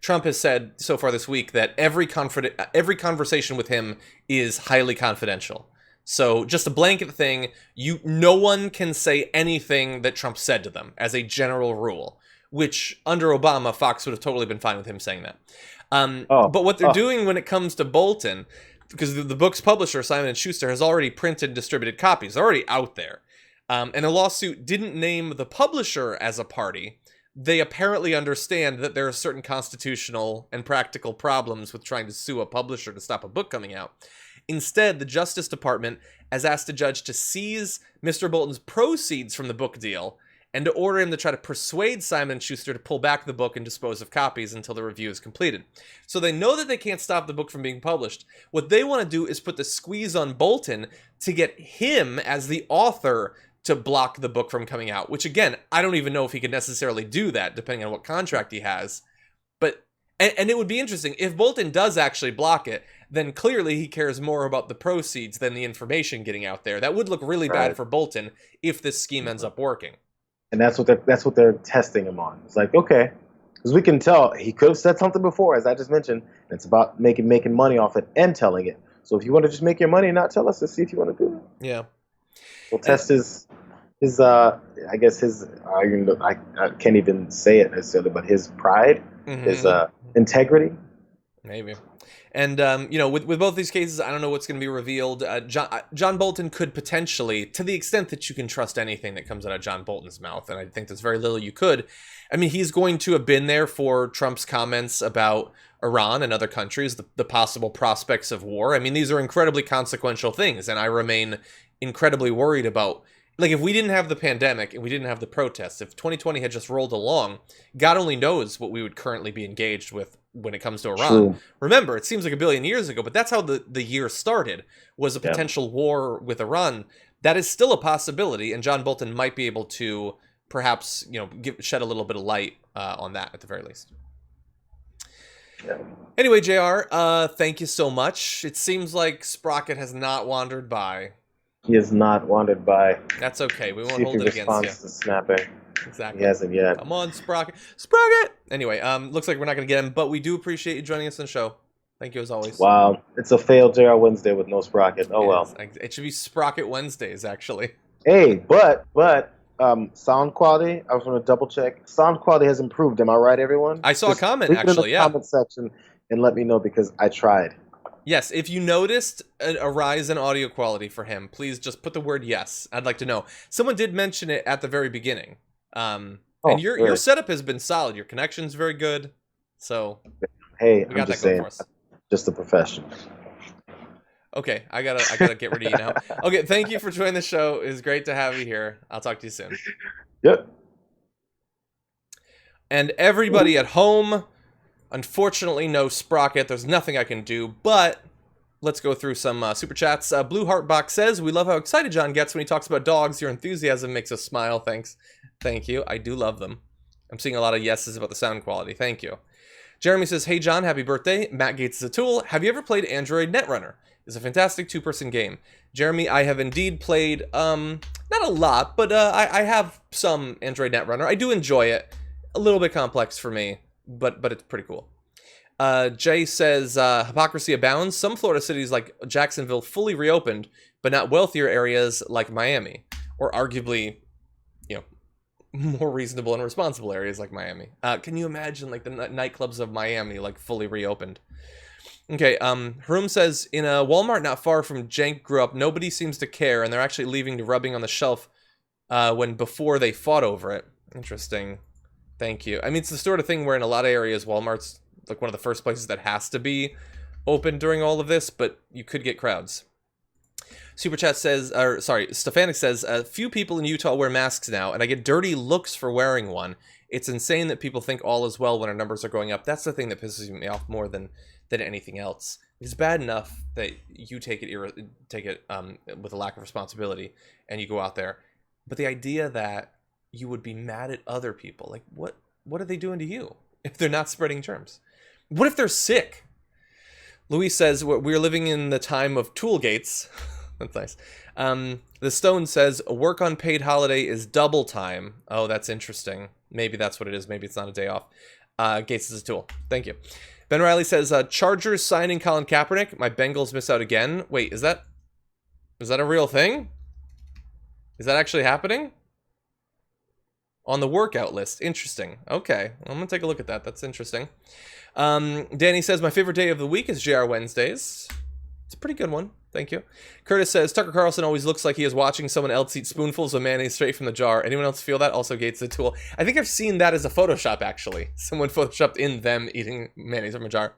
Trump has said so far this week that every conversation with him is highly confidential. So just a blanket thing, no one can say anything that Trump said to them as a general rule, which under Obama, Fox would have totally been fine with him saying that. But what they're doing when it comes to Bolton, because the book's publisher, Simon & Schuster, has already printed and distributed copies. They're already out there. And the lawsuit didn't name the publisher as a party. They apparently understand that there are certain constitutional and practical problems with trying to sue a publisher to stop a book coming out. Instead, the Justice Department has asked a judge to seize Mr. Bolton's proceeds from the book deal and to order him to try to persuade Simon & Schuster to pull back the book and dispose of copies until the review is completed. So they know that they can't stop the book from being published. What they want to do is put the squeeze on Bolton to get him as the author to block the book from coming out, which again, I don't even know if he could necessarily do that depending on what contract he has. But and it would be interesting if Bolton does actually block it, then clearly he cares more about the proceeds than the information getting out there. That would look really bad for Bolton if this scheme ends up working. And that's what they're testing him on. It's like, okay, because we can tell he could have said something before, as I just mentioned. It's about making money off it and telling it. So if you want to just make your money and not tell us, let's see if you want to do it. Yeah. We'll test his I guess his, I can't even say it necessarily, but his pride, his integrity. Maybe. And, with both these cases, I don't know what's going to be revealed. John Bolton could potentially, to the extent that you can trust anything that comes out of John Bolton's mouth, and I think there's very little you could. I mean, he's going to have been there for Trump's comments about Iran and other countries, the possible prospects of war. I mean, these are incredibly consequential things, and I remain incredibly worried about, like, if we didn't have the pandemic and we didn't have the protests, if 2020 had just rolled along, God only knows what we would currently be engaged with when it comes to Iran. True. Remember, it seems like a billion years ago, but that's how the year started, was a potential war with Iran. That is still a possibility, and John Bolton might be able to perhaps, shed a little bit of light on that at the very least. Yeah. Anyway, JR, thank you so much. It seems like Sprocket has not wandered by. He has not wandered by. That's okay. We won't hold it against you. To snapping. Exactly. He hasn't yet. Come on, Sprocket. Sprocket! Anyway, looks like we're not going to get him, but we do appreciate you joining us on the show. Thank you as always. Wow. It's a failed JR Wednesday with no Sprocket. Oh, well. It should be Sprocket Wednesdays, actually. Hey, but sound quality, I was going to double check. Sound quality has improved. Am I right, everyone? I saw a comment, actually, yeah. Comment section and let me know because I tried. Yes, if you noticed a rise in audio quality for him, please just put the word yes. I'd like to know. Someone did mention it at the very beginning. And your setup has been solid. Your connection's very good. So, hey, I'm just saying, just a professional. Okay, I gotta get rid of you now. Okay, thank you for joining the show. It was great to have you here. I'll talk to you soon. Yep. And everybody at home, unfortunately, no Sprocket. There's nothing I can do, but let's go through some super chats. Blue Heart Box says, "We love how excited John gets when he talks about dogs. Your enthusiasm makes us smile. Thanks." Thank you. I do love them. I'm seeing a lot of yeses about the sound quality. Thank you. Jeremy says, "Hey John, happy birthday. Matt Gates is a tool. Have you ever played Android Netrunner? It's a fantastic two-person game." Jeremy, I have indeed played, not a lot, but I have some Android Netrunner. I do enjoy it. A little bit complex for me, but it's pretty cool. Jay says, hypocrisy abounds. Some Florida cities like Jacksonville fully reopened, but not wealthier areas like Miami, or arguably, more reasonable and responsible areas like Miami. Can you imagine like the nightclubs of Miami like fully reopened? Okay, Harum says, in a Walmart not far from Jank grew up, nobody seems to care, and they're actually leaving to rubbing on the shelf before they fought over it. Interesting. Thank you. I mean, it's the sort of thing where in a lot of areas, Walmart's like one of the first places that has to be open during all of this, but you could get crowds. Super Chat says, or sorry, Stefanik says, a few people in Utah wear masks now, and I get dirty looks for wearing one. It's insane that people think all is well when our numbers are going up. That's the thing that pisses me off more than anything else. It's bad enough that you take it with a lack of responsibility and you go out there, but the idea that you would be mad at other people, like what are they doing to you if they're not spreading germs? What if they're sick? Luis says we're living in the time of tool gates. That's nice. The Stone says work on paid holiday is double time. Oh, that's interesting. Maybe that's what it is. Maybe it's not a day off. Gates is a tool. Thank you. Ben Riley says Chargers signing Colin Kaepernick. My Bengals miss out again. Wait, is that a real thing? Is that actually happening? On the workout list. Interesting. Okay, I'm gonna take a look at that. That's interesting. Danny says my favorite day of the week is JR Wednesdays. It's a pretty good one. Thank you. Curtis says Tucker Carlson always looks like he is watching someone else eat spoonfuls of mayonnaise straight from the jar. Anyone else feel that? Also, Gates the tool. I think I've seen that as a Photoshop, actually. Someone Photoshopped in them eating mayonnaise from a jar.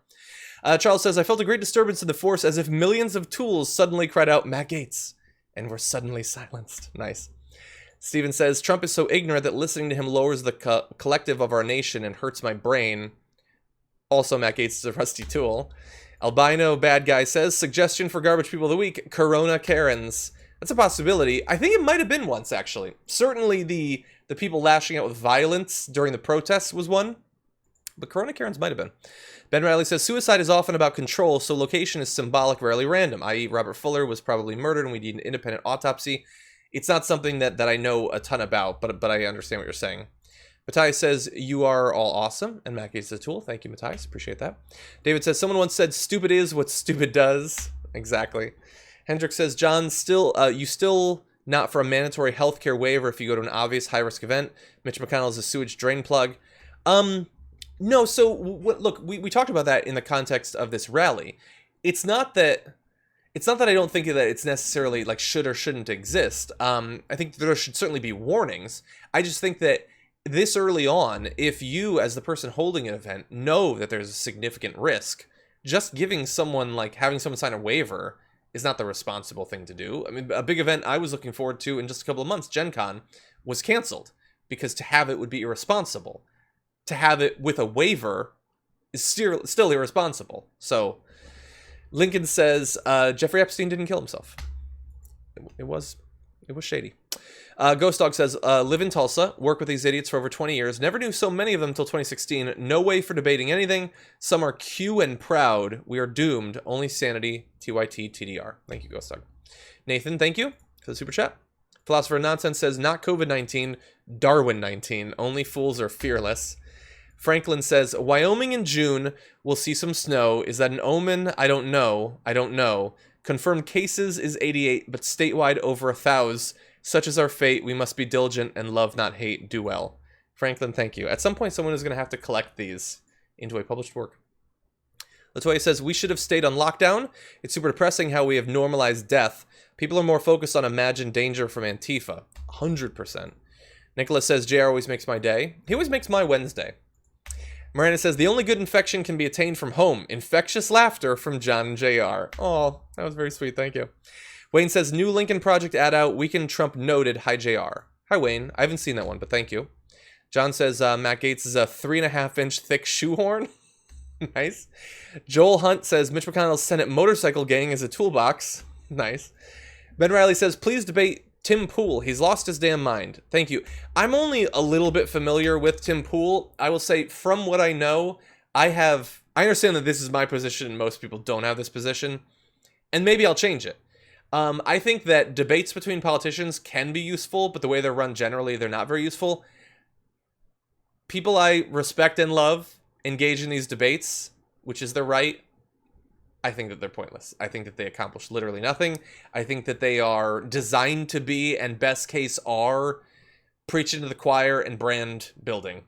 Charles says, I felt a great disturbance in the force as if millions of tools suddenly cried out, Matt Gaetz, and were suddenly silenced. Nice. Steven says, Trump is so ignorant that listening to him lowers the collective of our nation and hurts my brain. Also, Matt Gaetz is a rusty tool. Albino Bad Guy says, suggestion for Garbage People of the Week, Corona Karens. That's a possibility. I think it might have been once, actually. Certainly the people lashing out with violence during the protests was one. But Corona Karens might have been. Ben Riley says, suicide is often about control, so location is symbolic, rarely random, i.e. Robert Fuller was probably murdered and we need an independent autopsy. It's not something that I know a ton about, but I understand what you're saying. Matthias says, you are all awesome, and Matt Gates is a tool. Thank you, Matthias. Appreciate that. David says, someone once said, stupid is what stupid does. Exactly. Hendrick says, John, you still not for a mandatory healthcare waiver if you go to an obvious high-risk event. Mitch McConnell is a sewage drain plug. No, so, look, we talked about that in the context of this rally. It's not that I don't think that it's necessarily, like, should or shouldn't exist. I think there should certainly be warnings. I just think that this early on, if you, as the person holding an event, know that there's a significant risk, just giving someone, like, having someone sign a waiver is not the responsible thing to do. I mean, a big event I was looking forward to in just a couple of months, Gen Con, was canceled, because to have it would be irresponsible. To have it with a waiver is still irresponsible. So, Lincoln says, Jeffrey Epstein didn't kill himself. It was shady. Ghost Dog says, live in Tulsa, work with these idiots for over 20 years. Never knew so many of them until 2016. No way for debating anything. Some are Q and proud. We are doomed. Only sanity. TYT TDR. Thank you, Ghost Dog. Nathan, thank you for the super chat. Philosopher Nonsense says, not COVID-19, Darwin-19. Only fools are fearless. Franklin says, Wyoming in June will see some snow. Is that an omen? I don't know. Confirmed cases is 88, but statewide over 1,000. Such is our fate. We must be diligent and love, not hate. Do well. Franklin, thank you. At some point, someone is going to have to collect these into a published work. Latoya says, we should have stayed on lockdown. It's super depressing how we have normalized death. People are more focused on imagined danger from Antifa. 100%. Nicholas says, JR always makes my day. He always makes my Wednesday. Miranda says, the only good infection can be attained from home. Infectious laughter from John and JR. Oh, that was very sweet. Thank you. Wayne says, new Lincoln Project ad out. Weekend Trump noted. Hi, JR. Hi, Wayne. I haven't seen that one, but thank you. John says, Matt Gaetz is a 3.5-inch thick shoehorn. Nice. Joel Hunt says, Mitch McConnell's Senate motorcycle gang is a toolbox. Nice. Ben Riley says, please debate Tim Pool. He's lost his damn mind. Thank you. I'm only a little bit familiar with Tim Pool. I will say, from what I know, I understand that this is my position and most people don't have this position. And maybe I'll change it. I think that debates between politicians can be useful, but the way they're run generally, they're not very useful. People I respect and love engage in these debates, which is their right. I think that they're pointless. I think that they accomplish literally nothing. I think that they are designed to be, and best case are, preaching to the choir and brand building.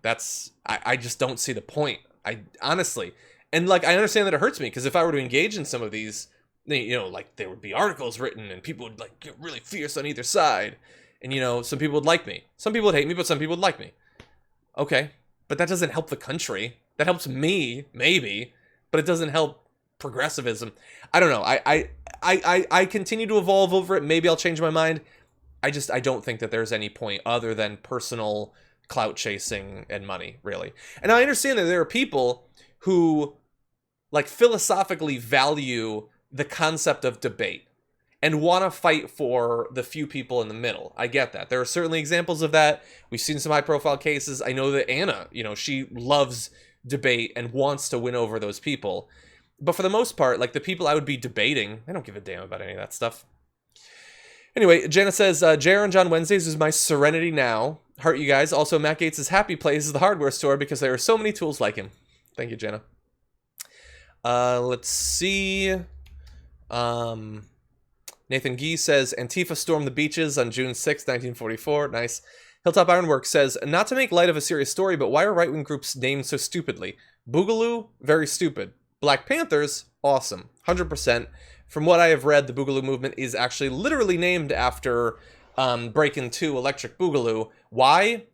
I just don't see the point. I honestly, and like, I understand that it hurts me, because if I were to engage in some of these, you know, like, there would be articles written and people would, like, get really fierce on either side. And, you know, some people would like me. Some people would hate me, but some people would like me. Okay. But that doesn't help the country. That helps me, maybe. But it doesn't help progressivism. I don't know. I continue to evolve over it. Maybe I'll change my mind. I don't think that there's any point other than personal clout chasing and money, really. And I understand that there are people who, like, philosophically value the concept of debate and want to fight for the few people in the middle. I get that. There are certainly examples of that. We've seen some high-profile cases. I know that Anna, she loves debate and wants to win over those people. But for the most part, like, the people I would be debating, I don't give a damn about any of that stuff. Anyway, Jana says, Jayar and John Wednesdays is my serenity now. Heart you guys. Also, Matt Gates' happy place is the hardware store because there are so many tools like him. Thank you, Jana. Let's see. Nathan Gee says, Antifa stormed the beaches on June 6, 1944. Nice. Hilltop Ironworks says, not to make light of a serious story, but why are right-wing groups named so stupidly? Boogaloo, very stupid. Black Panthers, awesome. 100%. From what I have read, the Boogaloo movement is actually literally named after Breakin' 2 Electric Boogaloo. Why?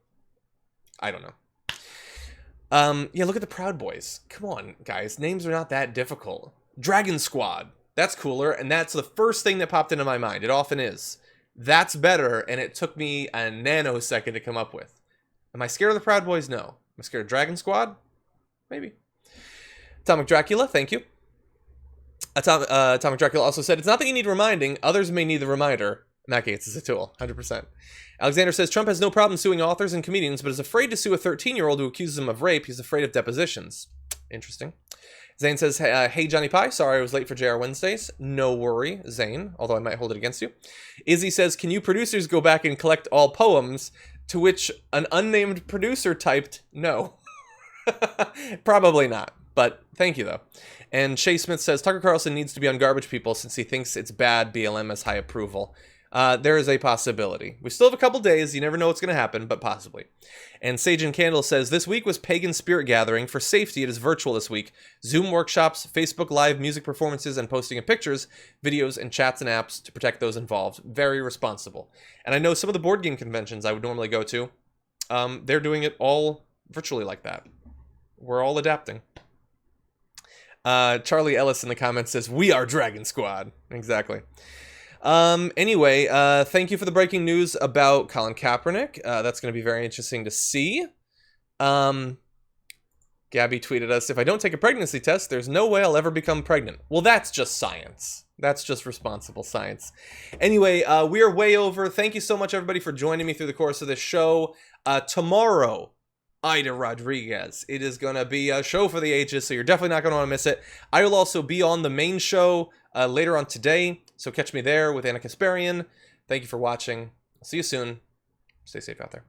I don't know. Yeah, look at the Proud Boys. Come on, guys. Names are not that difficult. Dragon Squad. That's cooler, and that's the first thing that popped into my mind. It often is. That's better, and it took me a nanosecond to come up with. Am I scared of the Proud Boys? No. Am I scared of Dragon Squad? Maybe. Atomic Dracula, thank you. Atomic Dracula also said, it's not that you need reminding, others may need the reminder. Matt Gates is a tool, 100%. Alexander says, Trump has no problem suing authors and comedians, but is afraid to sue a 13-year-old who accuses him of rape. He's afraid of depositions. Interesting. Zane says, hey, Johnny Pie, sorry I was late for JR Wednesdays. No worry, Zane, although I might hold it against you. Izzy says, can you producers go back and collect all poems? To which an unnamed producer typed, no. Probably not, but thank you, though. And Shay Smith says, Tucker Carlson needs to be on Garbage People since he thinks it's bad BLM has high approval. There is a possibility. We still have a couple days. You never know what's going to happen, but possibly. And Sage and Candle says, this week was Pagan Spirit Gathering. For safety, it is virtual this week. Zoom workshops, Facebook Live music performances, and posting of pictures, videos, and chats and apps to protect those involved. Very responsible. And I know some of the board game conventions I would normally go to, they're doing it all virtually like that. We're all adapting. Charlie Ellis in the comments says, we are Dragon Squad. Exactly. Anyway, thank you for the breaking news about Colin Kaepernick. That's going to be very interesting to see. Gabby tweeted us, if I don't take a pregnancy test, there's no way I'll ever become pregnant. Well, that's just science. That's just responsible science. Anyway, we are way over. Thank you so much, everybody, for joining me through the course of this show. Tomorrow, Ida Rodriguez. It is going to be a show for the ages, so you're definitely not going to want to miss it. I will also be on the main show later on today, so catch me there with Anna Kasparian. Thank you for watching. I'll see you soon. Stay safe out there.